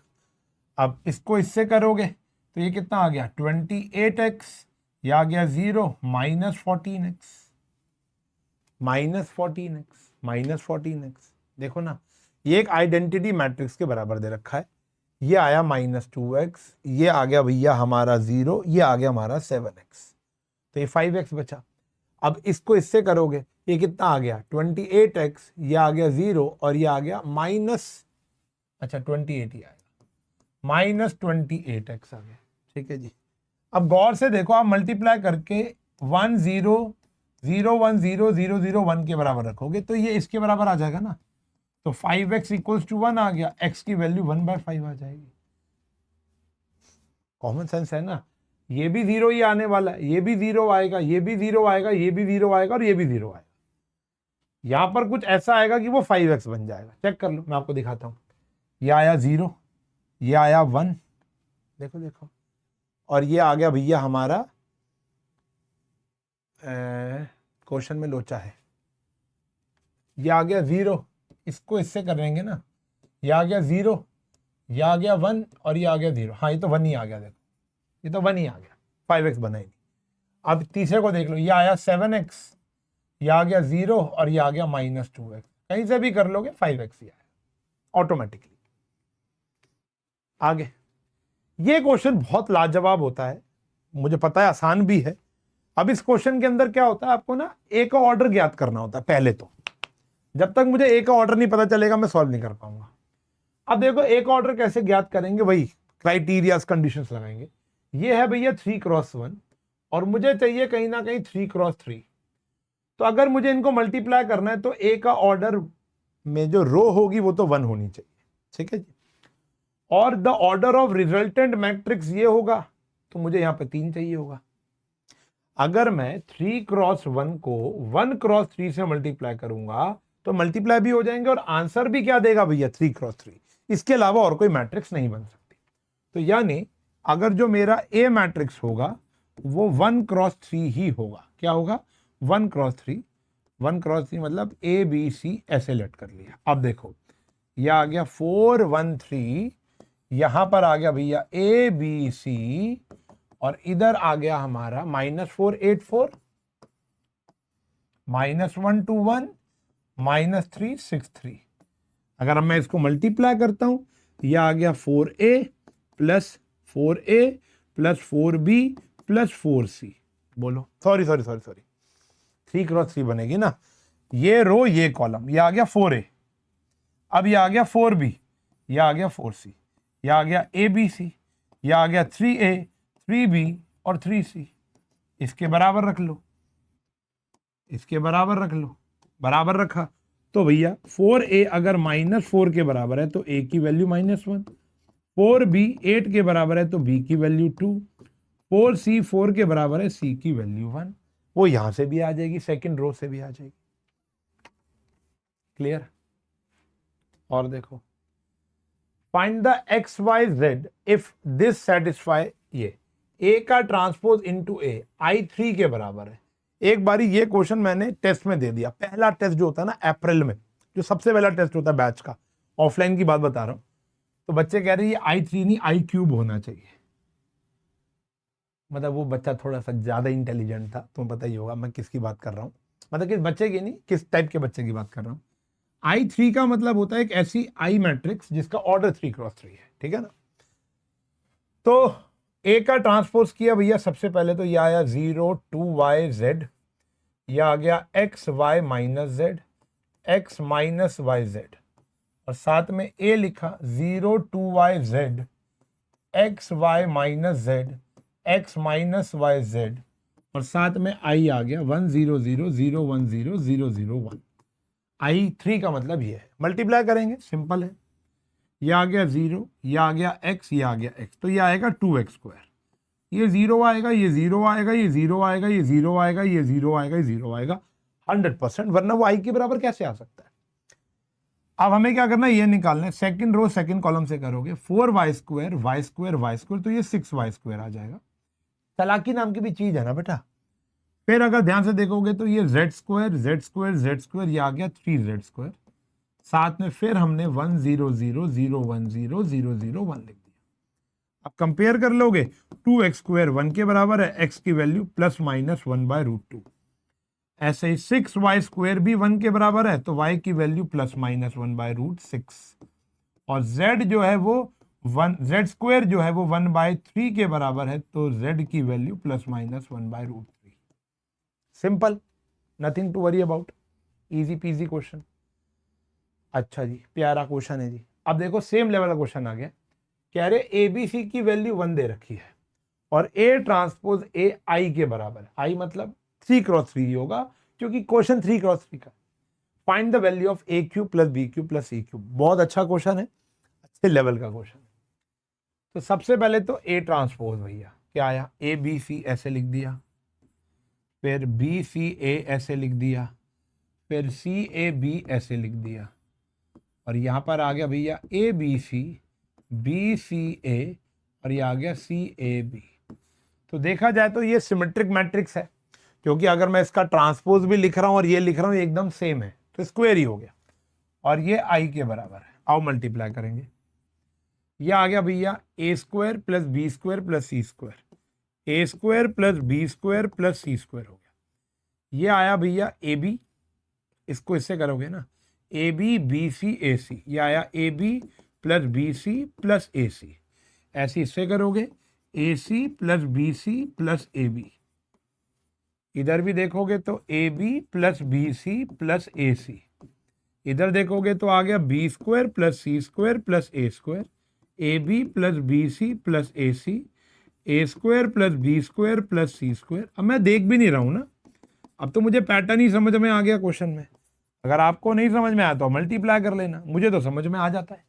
अब इसको इससे करोगे तो ये कितना आ गया? 28x, ये आ गया 0, -14x, -14x। देखो ना, ये एक आइडेंटिटी मैट्रिक्स के बराबर दे रखा है। ये आया -2x, ये आ गया भैया हमारा 0, ये आ गया हमारा 7x, तो ये 5x बचा। अब इसको इससे करोगे, ये कितना आ गया? 28x, ये आ गया 0 और ये आ गया -28 ही आएगा, -28x आ गया। ठीक है जी। अब गौर से देखो, आप मल्टीप्लाई करके 1 0 0 1 0 0 0 1 के बराबर रखोगे तो ये इसके बराबर आ जाएगा ना। तो 5x इक्वल्स टू 1 आ गया, x की वैल्यू 1/5 आ जाएगी। कॉमन सेंस है ना। ये भी 0 ही आने वाला है, ये भी 0 आएगा, ये भी 0 आएगा, ये भी 0 आएगा और ये भी 0 आएगा। यहां पर कुछ ऐसा आएगा कि वो 5x बन जाएगा। चेक कर लो, मैं आपको दिखाता हूं। ये आया 0, ये आया 1, देखो देखो, और ये आ गया भैया हमारा क्वेश्चन में लोचा है, ये आ गया 0, इसको इससे करेंगे ना, ये आ गया 0, ये आ गया 1 और ये आ गया 0। हाँ, ये तो 1 ही आ गया, देखो ये तो 1 ही आ गया, 5x बना ही नहीं। अब तीसरे को देख लो, ये आया 7x, ये आ गया 0 और ये आ गया -2x। कहीं से भी कर लोगे 5x ही आएगा ऑटोमेटिकली। आगे, ये क्वेश्चन बहुत लाजवाब होता है, मुझे पता है आसान भी है। अब इस क्वेश्चन के अंदर क्या होता है, आपको ना ए का ऑर्डर ज्ञात करना होता है पहले तो। जब तक मुझे ए का ऑर्डर नहीं पता चलेगा मैं सॉल्व नहीं कर पाऊंगा। अब देखो ए का ऑर्डर कैसे ज्ञात करेंगे, वही क्राइटेरियाज कंडीशंस लगाएंगे। ये है भैया 3x1 और मुझे चाहिए कहीं ना कहीं 3x3। तो अगर मुझे इनको मल्टीप्लाई करना है तो ए का ऑर्डर में जो रो होगी वो तो 1 होनी चाहिए। ठीक है जी। और the order of resultant matrix ये होगा, तो मुझे यहां पे 3 चाहिए होगा। अगर मैं 3x1 को 1x3 से मल्टीप्लाई करूंगा तो मल्टीप्लाई भी हो जाएंगे और आंसर भी क्या देगा भैया, 3x3। इसके अलावा और कोई मैट्रिक्स नहीं बन सकती। तो यानी अगर जो मेरा ए मैट्रिक्स होगा वो 1x3 ही होगा। क्या होगा, 1x3। 1x3 मतलब ए बी सी ऐसे लेट कर लिया। अब देखो यह आ गया 4 1 3, यहां पर आ गया भैया ए बी सी, और इधर आ गया हमारा -4 8 4, -1 2 1, -3 6 3। अगर अब मैं इसको मल्टीप्लाई करता हूं, यह आ गया 4a plus 4a plus 4b plus 4c। बोलो सॉरी 3x3 बनेगी ना, ये रो ये कॉलम, ये आ गया 4a, अब ये आ गया 4b, ये आ गया 4c, ये आ गया abc, ये आ गया 3a 3b और 3c। इसके बराबर रख लो, इसके बराबर रख लो, बराबर रखा तो भैया 4a अगर -4 के बराबर है तो a की वैल्यू -1, 4b 8 के बराबर है तो b की वैल्यू 2, 4c 4 के बराबर है, c की वैल्यू 1। वो यहां से भी आ जाएगी, सेकंड रो से भी आ जाएगी। क्लियर। और देखो find the x y z if this satisfy, ये a का ट्रांसपोज इनटू a i3 के बराबर है। एक बारी ये क्वेश्चन मैंने टेस्ट में दे दिया, पहला टेस्ट जो होता है ना अप्रैल में, जो सबसे पहला टेस्ट होता है बैच का, ऑफलाइन की बात बता रहा हूं, तो बच्चे कह रहे हैं ये i3 नहीं i³ होना चाहिए। मतलब वो बच्चा थोड़ा सा ज्यादा इंटेलिजेंट था, तुम्हें पता ही होगा मैं किसकी बात कर रहा हूं, मतलब किस बच्चे की नहीं, किस टाइप के बच्चे की बात कर रहा हूं। i3 का मतलब होता है एक ऐसी आई मैट्रिक्स जिसका ऑर्डर 3x3 है, ठीक है ना। तो ए का ट्रांसपोज किया भैया, सबसे पहले तो ये आया 0 2yz, यह आ गया x y - z, x - yz, और साथ में a लिखा 0 2yz, x y - z, x - yz, और साथ में i आ गया 1 0 0 0 1 0 0 0 1। i3 का मतलब ये है। मल्टीप्लाई करेंगे, सिंपल है, यह आ गया 0, यह आ गया x, यह आ गया x, तो यह आएगा 2x²। ये 0 आएगा, ये 0 आएगा, ये 0 आएगा, ये 0 आएगा, ये 0 आएगा, ये 0 आएगा 100%, वरना वो i के बराबर कैसे आ सकता है। अब हमें क्या करना है, ये निकालना है। सेकंड रो सेकंड कॉलम से करोगे 4y² y², तो ये 6y² आ जाएगा। चालाकी नाम की भी चीज है ना बेटा। फिर अगर ध्यान से देखोगे तो ये z², ये आ गया 3z², साथ में फिर हमने 1 0 0 0 1 0 0 0 1 लिख दिया। अब कंपेयर कर लोगे, 2x² 1 के बराबर है, x की वैल्यू +-1/√2। ऐसे ही 6y² भी 1 के बराबर है, तो y की वैल्यू +-1/√6। और z जो है वो z² जो है वो 1/3 के बराबर है, तो z की value +-1/√3। Simple, nothing to worry about, easy peasy question. अच्छा जी, प्यारा क्वेश्चन है जी। अब देखो सेम लेवल का क्वेश्चन आ गया, कह रहे ए बी सी की वैल्यू 1 दे रखी है और ए ट्रांसपोज ए आई के बराबर है। आई मतलब 3x3 होगा, क्योंकि क्वेश्चन 3x3 का। Find the value of a³ + b³ + c³। बहुत अच्छा क्वेश्चन है, अच्छे लेवल का क्वेश्चन। तो सबसे पहले तो ए ट्रांसपोज भैया क्या आया, ए बी सी ऐसे लिख दिया, फिर बी सी ए ऐसे लिख दिया, फिर सी ए बी ऐसे लिख दिया, और यहां पर आ गया भैया A B C B C ए, और ये आ गया सी ए बी। तो देखा जाए तो ये सिमेट्रिक मैट्रिक्स है, क्योंकि अगर मैं इसका ट्रांसपोज भी लिख रहा हूं और ये लिख रहा हूं एकदम सेम है, तो स्क्वायर ही हो गया, और ये आई के बराबर है। आओ मल्टीप्लाई करेंगे, ये आ गया भैया a² + b² + c², a² + b² + c² हो गया। ये आया भैया ए बी, इसको इससे करोगे ना, A B B C A C, ये आया ए बी + बी सी + ए सी। ऐसे इससे करोगे ए सी + बी सी + ए बी। इधर भी देखोगे तो ए बी + बी सी + ए सी। इधर देखोगे तो आ गया b² + c² + a², A B + B C + A C, a² + b² + c²। अब मैं देख भी नहीं रहा हूं ना, अब तो मुझे पैटर्न ही समझ में आ गया क्वेश्चन में। अगर आपको नहीं समझ में आया तो मल्टीप्लाई कर लेना, मुझे तो समझ में आ जाता है।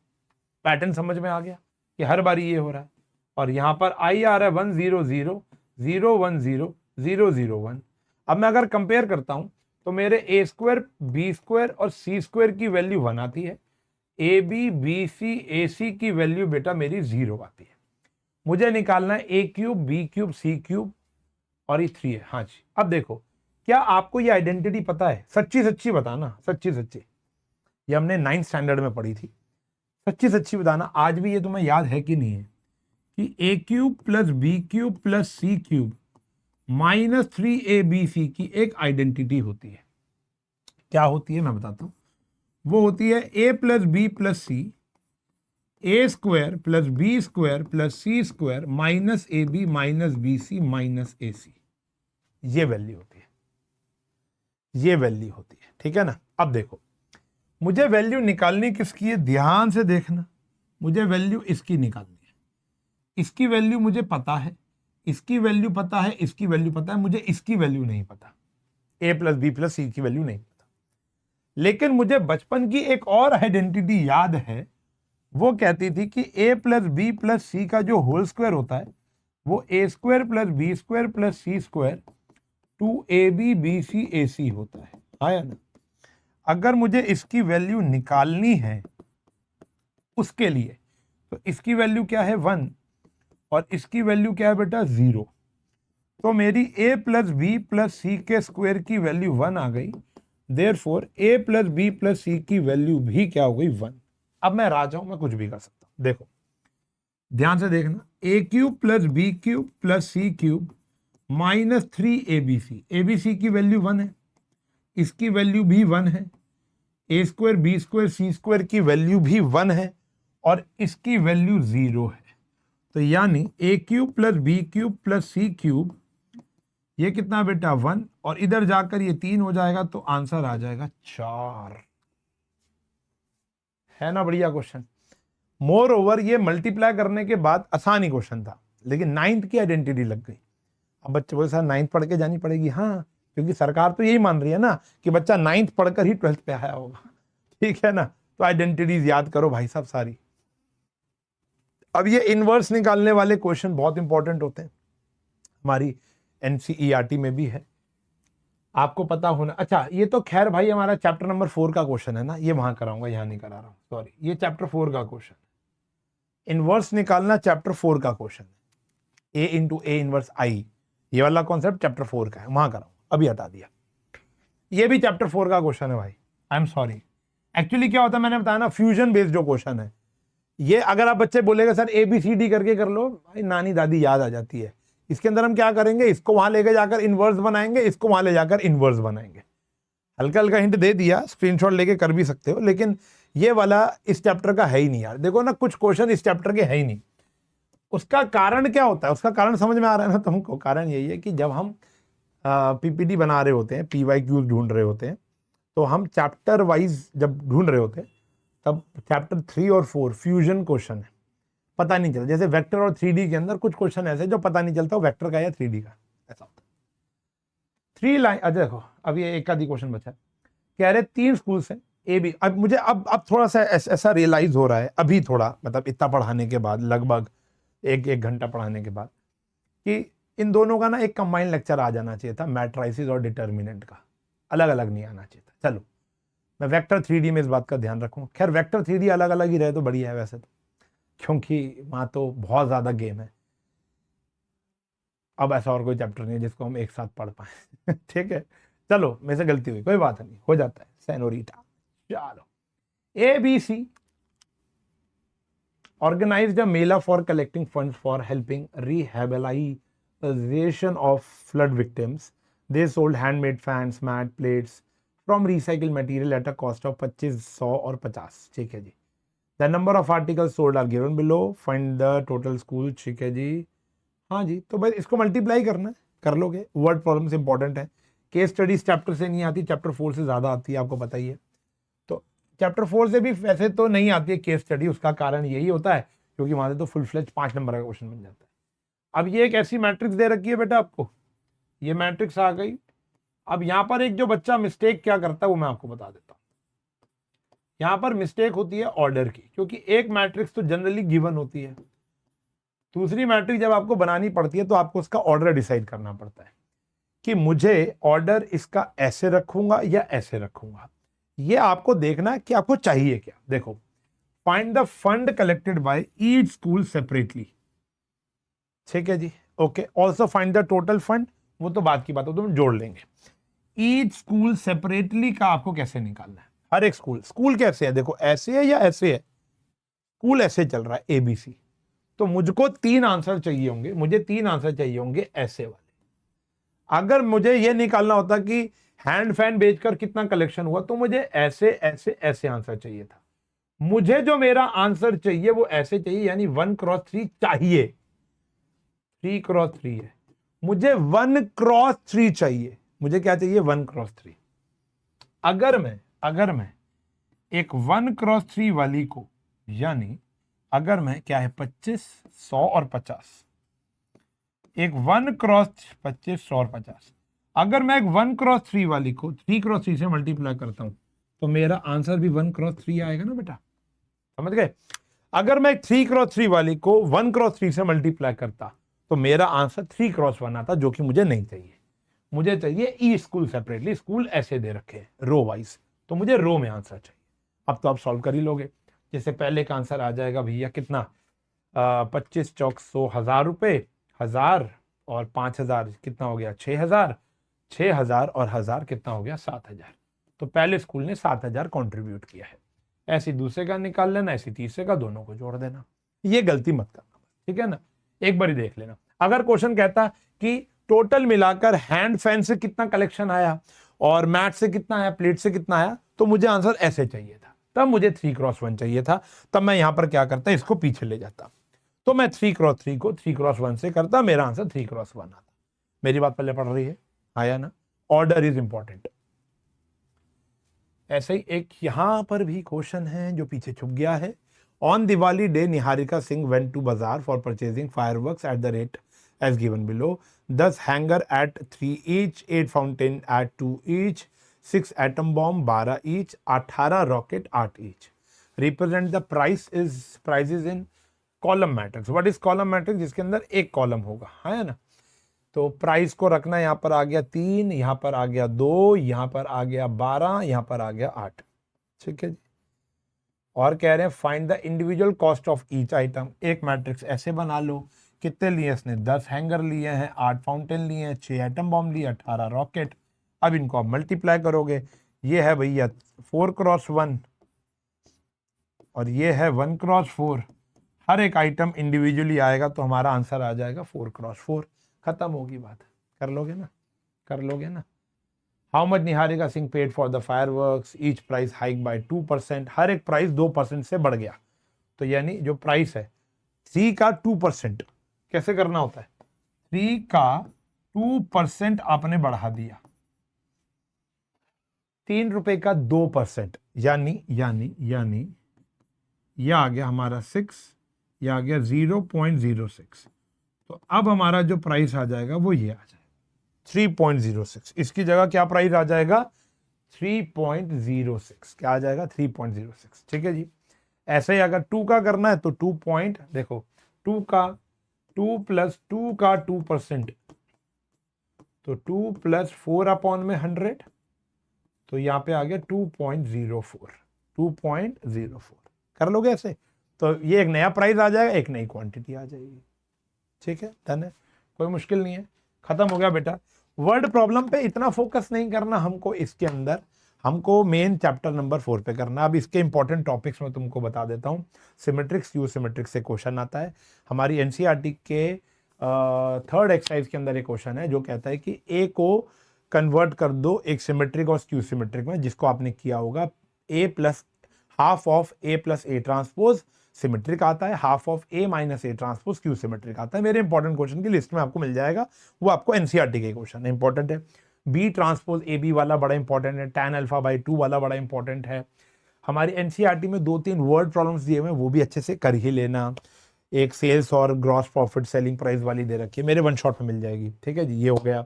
पैटर्न समझ में आ गया कि हर बारी ये हो रहा है। और यहां पर आई आ रहा है 1 0 0 0 1 0 0 0 1। अब मैं अगर कंपेयर करता हूं तो मेरे ए स्क्वायर बी स्क्वायर और सी स्क्वायर की वैल्यू 1 आती है, ए बी सी ए सी की वैल्यू बेटा मेरी 0 आती है। मुझे निकालना है A cube B cube C cube और ये 3 है। हाँ जी, अब देखो क्या आपको ये आइडेंटिटी पता है? सच्ची सच्ची बताना, सच्ची सच्ची। ये हमने 9th स्टैंडर्ड में पढ़ी थी। सच्ची सच्ची बताना आज भी ये तुम्हें याद है कि नहीं है कि A cube plus B cube plus C cube minus 3abc की एक आइडेंटिटी होती है। क्या होती है मैं बताता हूं। वो होती है A plus B plus C A square plus B square plus C square minus A B minus B C minus A C. ये वैल्यू होती है, ये वैल्यू होती है। ठीक है ना। अब देखो मुझे वैल्यू निकालनी किसकी है, ध्यान से देखना। मुझे वैल्यू इसकी निकालनी है। इसकी वैल्यू मुझे पता है, इसकी वैल्यू पता है, इसकी वैल्यू पता है, मुझे इसकी वैल्यू नहीं पता। ए प्लस बी प्लस सी की वैल्यू नहीं पता। लेकिन मुझे बचपन की एक और आइडेंटिटी याद है। वो कहती थी कि A plus B plus C का जो होल स्क्वायर होता है वो A square plus B square plus C square 2ab bc ac होता है। आया ना। अगर मुझे इसकी वैल्यू निकालनी है उसके लिए तो इसकी वैल्यू क्या है 1 और इसकी वैल्यू क्या है बेटा 0। तो मेरी a plus B plus C के स्क्वायर की वैल्यू 1 आ गई। Therefore a plus B plus C की वैल्यू भी क्या हो गई 1। अब मैं राजा हूं, मैं कुछ भी कर सकता हूं। देखो ध्यान से देखना, A cube plus B cube plus C cube minus 3abc। abc की वैल्यू 1 है, इसकी वैल्यू भी 1 है, A square B square C square की वैल्यू भी 1 है और इसकी वैल्यू 0 है। तो यानी A cube plus B cube plus C cube ये कितना बेटा 1 और इधर जाकर ये 3 हो जाएगा तो आंसर आ जाएगा 4। है ना बढ़िया क्वेश्चन। मोर ओवर ये मल्टीप्लाई करने के बाद आसान ही क्वेश्चन था, लेकिन 9th की आइडेंटिटी लग गई। अब बच्चे बोले सर 9th पढ़ के जानी पड़ेगी। हाँ, क्योंकि सरकार तो यही मान रही है ना कि बच्चा 9th पढ़कर ही 12th पे आया होगा। ठीक है ना। तो आइडेंटिटीज याद करो भाई साहब सारी। अब ये इनवर्स निकालने वाले क्वेश्चन बहुत इंपॉर्टेंट होते हैं, हमारी एनसीईआरटी में भी है, आपको पता होना। अच्छा ये तो खैर भाई हमारा चैप्टर नंबर 4 का क्वेश्चन है ना, ये वहां कराऊंगा, यहां नहीं करा रहा हूं, सॉरी। ये चैप्टर 4 का क्वेश्चन, इनवर्स निकालना चैप्टर 4 का क्वेश्चन है। ए इंटू ए इनवर्स आई, ये वाला कॉन्सेप्ट चैप्टर 4 का है, वहां कराऊंगा, अभी हटा दिया। ये भी चैप्टर 4 का क्वेश्चन है भाई, आई एम सॉरी। एक्चुअली क्या होता है मैंने बताया ना, फ्यूजन बेस्ड जो क्वेश्चन है ये, अगर आप बच्चे बोलेगा सर ABCD करके कर लो, भाई नानी दादी याद आ जाती है। इसके अंदर हम क्या करेंगे, इसको वहां लेके जाकर इनवर्स बनाएंगे, इसको वहां ले जाकर इनवर्स बनाएंगे। हल्का हल्का हिंट दे दिया, स्क्रीनशॉट लेके कर भी सकते हो, लेकिन ये वाला इस चैप्टर का है ही नहीं यार। देखो ना कुछ क्वेश्चन इस चैप्टर के है ही नहीं। उसका कारण क्या होता है, उसका कारण समझ में आ रहा है ना तुमको। कारण यही है कि जब हम PPT बना रहे होते हैं, PYQ ढूंढ रहे होते हैं, तो हम चैप्टर वाइज जब ढूंढ रहे होते हैं तब चैप्टर 3 और 4 फ्यूजन क्वेश्चन है, पता नहीं चलता। जैसे वेक्टर और 3D के अंदर कुछ क्वेश्चन ऐसे जो पता नहीं चलता वेक्टर का या 3D का, ऐसा होता है। 3 लाइन। अच्छा देखो अब ये एक आधी क्वेश्चन बचा है। कह रहे 3 स्कूल से ए बी। अब मुझे अब थोड़ा सा ऐसा रियलाइज हो रहा है अभी, थोड़ा मतलब इतना पढ़ाने के बाद, लगभग एक घंटा पढ़ाने के बाद, कि इन दोनों का ना एक कंबाइंड लेक्चर आ जाना चाहिए था, मैट्राइसिस और डिटर्मिनेंट का, अलग अलग नहीं आना चाहिए था। चलो मैं वेक्टर 3D में इस बात का ध्यान रखूंगा। खैर वेक्टर 3D अलग अलग ही रहे तो बढ़िया है वैसे तो, क्योंकि वहां तो बहुत ज्यादा गेम है। अब ऐसा और कोई चैप्टर नहीं है जिसको हम एक साथ पढ़ पाए। ठीक है चलो, मेरे से गलती हुई, कोई बात नहीं, हो जाता है सेनोरिटा। चलो ABC organized a mela for collecting funds for helping rehabilitation of flood victims. They sold handmade fans, mat, plates from recycled material at a cost of 25, 100 और 50। ठीक है जी। The number of articles sold are given below. Find the total school। ठीक है जी। हाँ जी, तो भाई इसको multiply करना है, कर लोगे। वर्ड प्रॉब्लम्स इंपॉर्टेंट है। केस स्टडीज चैप्टर से नहीं आती, चैप्टर 4 से ज्यादा आती है, आपको पता ही है। तो चैप्टर 4 से भी वैसे तो नहीं आती है केस स्टडी, उसका कारण यही होता है क्योंकि वहां से तो फुल फ्लेज 5 नंबर का क्वेश्चन बन जाता है। अब ये एक ऐसी मैट्रिक्स दे रखी है बेटा आपको, ये मैट्रिक्स आ गई। अब यहां पर एक जो बच्चा मिस्टेक क्या करता है वो मैं आपको बता देता हूं। यहां पर मिस्टेक होती है ऑर्डर की, क्योंकि एक मैट्रिक्स तो जनरली गिवन होती है, दूसरी मैट्रिक्स जब आपको बनानी पड़ती है तो आपको उसका ऑर्डर डिसाइड करना पड़ता है कि मुझे ऑर्डर इसका ऐसे रखूंगा या ऐसे रखूंगा। ये आपको देखना है कि आपको चाहिए क्या। देखो, find the fund collected by each school separately, ठीक है जी, okay. Also find the total fund, वो तो बात की बात है, तो हम जोड़ लेंगे। ईच स्कूल सेपरेटली का आपको कैसे निकालना है, हर एक स्कूल कैसे है, देखो ऐसे है या ऐसे है, स्कूल ऐसे चल रहा है ABC, तो मुझको 3 आंसर चाहिए होंगे, मुझे 3 आंसर चाहिए होंगे ऐसे वाले। अगर मुझे ये निकालना होता कि हैंड फैन बेचकर कितना कलेक्शन हुआ, तो मुझे ऐसे ऐसे ऐसे आंसर चाहिए था। मुझे जो मेरा आंसर चाहिए वो ऐसे चाहिए, यानी 1x3 चाहिए, 3x3 है, मुझे 1x3 चाहिए। मुझे क्या चाहिए, 1x3। अगर मैं एक 1x3 वाली को, यानी अगर मैं क्या है 25, 100 और 50, एक 1x25, 100 और 50, अगर मैं एक 1x3 वाली को 3x3 से मल्टीप्लाई करता हूं तो मेरा आंसर भी 1x3 आएगा ना बेटा, समझ गए। अगर मैं 3x3 वाली को 1x3 से मल्टीप्लाई करता तो मेरा आंसर 3x1 आता, जो कि मुझे नहीं चाहिए। मुझे चाहिए ई स्कूल सेपरेटली, स्कूल ऐसे दे रखे हैं रो वाइज, तो मुझे रो में आंसर चाहिए। अब तो आप सॉल्व कर ही लोगे। जैसे पहले का आंसर आ जाएगा भैया कितना, 25 चौक 100, 1000 रुपए, 1000 और 5000 कितना हो गया, 6000, 6000 और 1000 कितना हो गया, 7000। तो पहले स्कूल ने 7000 कंट्रीब्यूट किया है। ऐसे दूसरे का निकाल लेना, ऐसे तीसरे का, दोनों को जोड़ देना। ये गलती मत करना, ठीक है ना, एक बार ही देख लेना। अगर क्वेश्चन कहता कि टोटल मिलाकर हैंड फैन से कितना कलेक्शन आया और मैट से कितना आया, प्लेट से कितना आया, तो मुझे आंसर ऐसे चाहिए था, तब मुझे 3x1 चाहिए था, तब मैं यहां पर क्या करता, इसको पीछे ले जाता, तो मैं 3x3 को 3x1 से करता, मेरा आंसर 3x1 आता। मेरी बात पहले पढ़ रही है, आया ना, ऑर्डर इज इंपॉर्टेंट। ऐसे ही एक यहां पर भी क्वेश्चन है जो पीछे छुप गया है। On Diwali day Niharika Singh went to बाजार for purchasing fireworks at the rate as given below, 10 hanger at 3 each, 8 fountain at 2 each, 6 atom bomb 12 each, 18 rocket 8 each. Represent the prices in column matrix. What is column matrix, जिसके अंदर एक column होगा, है ना। तो price को रखना, यहां पर आ गया 3, यहां पर आ गया 2, यहां पर आ गया 12, यहां पर आ गया 8, ठीक है जी। और कह रहे हैं find the individual cost of each item. एक मैट्रिक्स ऐसे बना लो, कितने लिए इसने, 10 हैंगर लिए हैं, 8 फाउंटेन लिए हैं, 6 एटम बॉम्ब लिए, 18 रॉकेट। अब इनको आप मल्टीप्लाई करोगे, ये है भैया 4x1 और ये है 1x4, हर एक आइटम इंडिविजुअली आएगा, तो हमारा आंसर आ जाएगा 4x4। खत्म होगी बात, कर लोगे ना, कर लोगे ना। How much Niharika Singh paid for the fireworks, each price hike by 2%, हर एक प्राइस 2% से बढ़ गया, तो यानी जो प्राइस है 3 का 2%, कैसे करना होता है, 3 का 2% आपने बढ़ा दिया, 3 रुपए का 2%, यानी यानी यानी यह आ गया हमारा 6, यह आ गया 0.06। तो अब हमारा जो प्राइस आ जाएगा वो ये आ जाएगा 3.06। इसकी जगह क्या प्राइस आ जाएगा, 3.06। क्या आ जाएगा, 3.06, ठीक है जी। ऐसे ही अगर 2 का करना है तो 2 देखो 2 का 2 प्लस 2 का 2%, तो 2 प्लस 4 अपॉन में 100, तो यहाँ पे आ गया 2.04, 2.04। कर लोगे ऐसे, तो ये एक नया प्राइस आ जाएगा, एक नई क्वांटिटी आ जाएगी, ठीक है, डन है, कोई मुश्किल नहीं है, खत्म हो गया बेटा। वर्ड प्रॉब्लम पे इतना फोकस नहीं करना हमको, इसके अंदर हमको मेन चैप्टर नंबर 4 पे करना। अब इसके इंपॉर्टेंट टॉपिक्स में तुमको बता देता हूँ। सिमेट्रिक्स, यू सिमेट्रिक्स से क्वेश्चन आता है हमारी एनसीईआरटी के 3rd एक्सरसाइज के अंदर एक क्वेश्चन है जो कहता है कि ए को कन्वर्ट कर दो एक सिमेट्रिक और स्क्यू सिमेट्रिक में, जिसको आपने किया होगा A plus half of A plus A transpose symmetric आता है, half of A minus A transpose skew symmetric आता है। मेरे इंपॉर्टेंट क्वेश्चन की लिस्ट में आपको मिल जाएगा, वो आपको एनसीईआरटी के क्वेश्चन इंपॉर्टेंट है। बी ट्रांसपोज ए बी वाला बड़ा इंपॉर्टेंट है, tan अल्फा बाई 2 वाला बड़ा इंपॉर्टेंट है। हमारी एनसीईआरटी में 2-3 वर्ड प्रॉब्लम्स दिए हुए हैं, वो भी अच्छे से कर ही लेना। एक सेल्स और ग्रॉस प्रॉफिट सेलिंग प्राइस वाली दे रखी है, मेरे वन शॉट में मिल जाएगी, ठीक है जी, ये हो गया।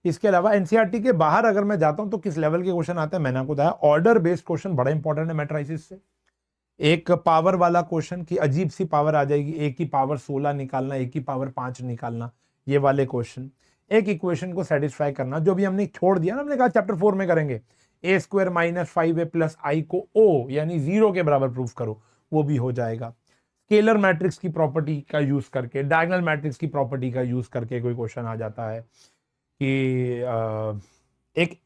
इसके अलावा एनसीईआरटी के बाहर अगर मैं जाता हूं तो किस लेवल के क्वेश्चन आते हैं, मैंने आपको बताया ऑर्डर बेस्ड क्वेश्चन बड़ा इंपॉर्टेंट है मैट्राइसिस से। एक पावर वाला क्वेश्चन की अजीब सी पावर आ जाएगी, एक की पावर 16 निकालना, एक की पावर 5 निकालना, ये वाले क्वेश्चन। एक इक्वेशन को सेटिस्फाई करना, जो भी हमने छोड़ दिया ना, हमने कहा चैप्टर 4 में करेंगे, ए स्क्वायर माइनस 5a प्लस आई को ओ यानी 0 के बराबर प्रूफ करो, वो भी हो जाएगा। स्केलर मैट्रिक्स की प्रॉपर्टी का यूज करके, डायगोनल मैट्रिक्स की प्रॉपर्टी का यूज करके कोई क्वेश्चन आ जाता है कि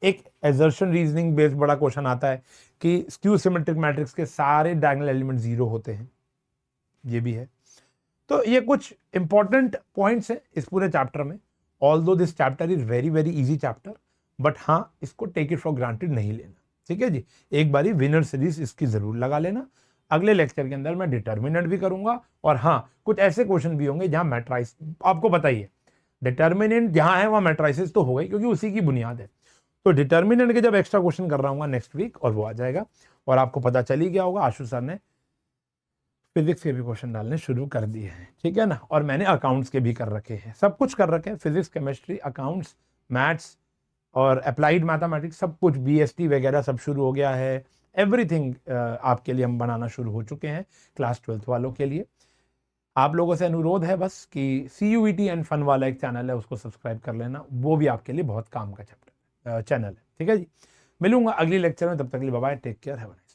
एक एजर्शन रीजनिंग बेस्ड बड़ा क्वेश्चन आता है कि स्क्यू सिमेट्रिक मैट्रिक्स के सारे डायगोनल एलिमेंट 0 होते हैं, ये भी है। तो ये कुछ इंपॉर्टेंट पॉइंट्स हैं इस पूरे चैप्टर में। Although this chapter is very very easy chapter, but हाँ, इसको टेक इट फॉर ग्रांटेड नहीं लेना, ठीक है जी। एक बारी विनर सीरीज इसकी जरूर लगा लेना। अगले लेक्चर के अंदर मैं डिटर्मिनेंट भी करूंगा, और हाँ, कुछ ऐसे क्वेश्चन भी होंगे जहां मैट्राइस, आपको बताइए डिटर्मिनेंट जहां है वहां मैट्राइसिस तो हो गई, क्योंकि उसी की बुनियाद है। तो डिटर्मिनेंट के जब एक्स्ट्रा क्वेश्चन कर रहा हूँ नेक्स्ट वीक, और वो आ जाएगा, और आपको पता चल ही गया होगा आशु सर ने फिजिक्स के भी क्वेश्चन डालने शुरू कर दिए हैं, ठीक है ना। और मैंने अकाउंट्स के भी कर रखे हैं, सब कुछ कर रखे हैं, फिजिक्स, केमिस्ट्री, अकाउंट्स, मैथ्स और अप्लाइड मैथमेटिक्स, सब कुछ, बीएसटी वगैरह सब शुरू हो गया है। एवरीथिंग आपके लिए हम बनाना शुरू हो चुके हैं क्लास 12th वालों के लिए। आप लोगों से अनुरोध है बस कि CUET एंड फन वाला एक चैनल है, उसको सब्सक्राइब कर लेना, वो भी आपके लिए बहुत काम का चैनल है, ठीक है जी। मिलूंगा अगली लेक्चर में, तब तक के लिए bye bye, take care, have a nice day.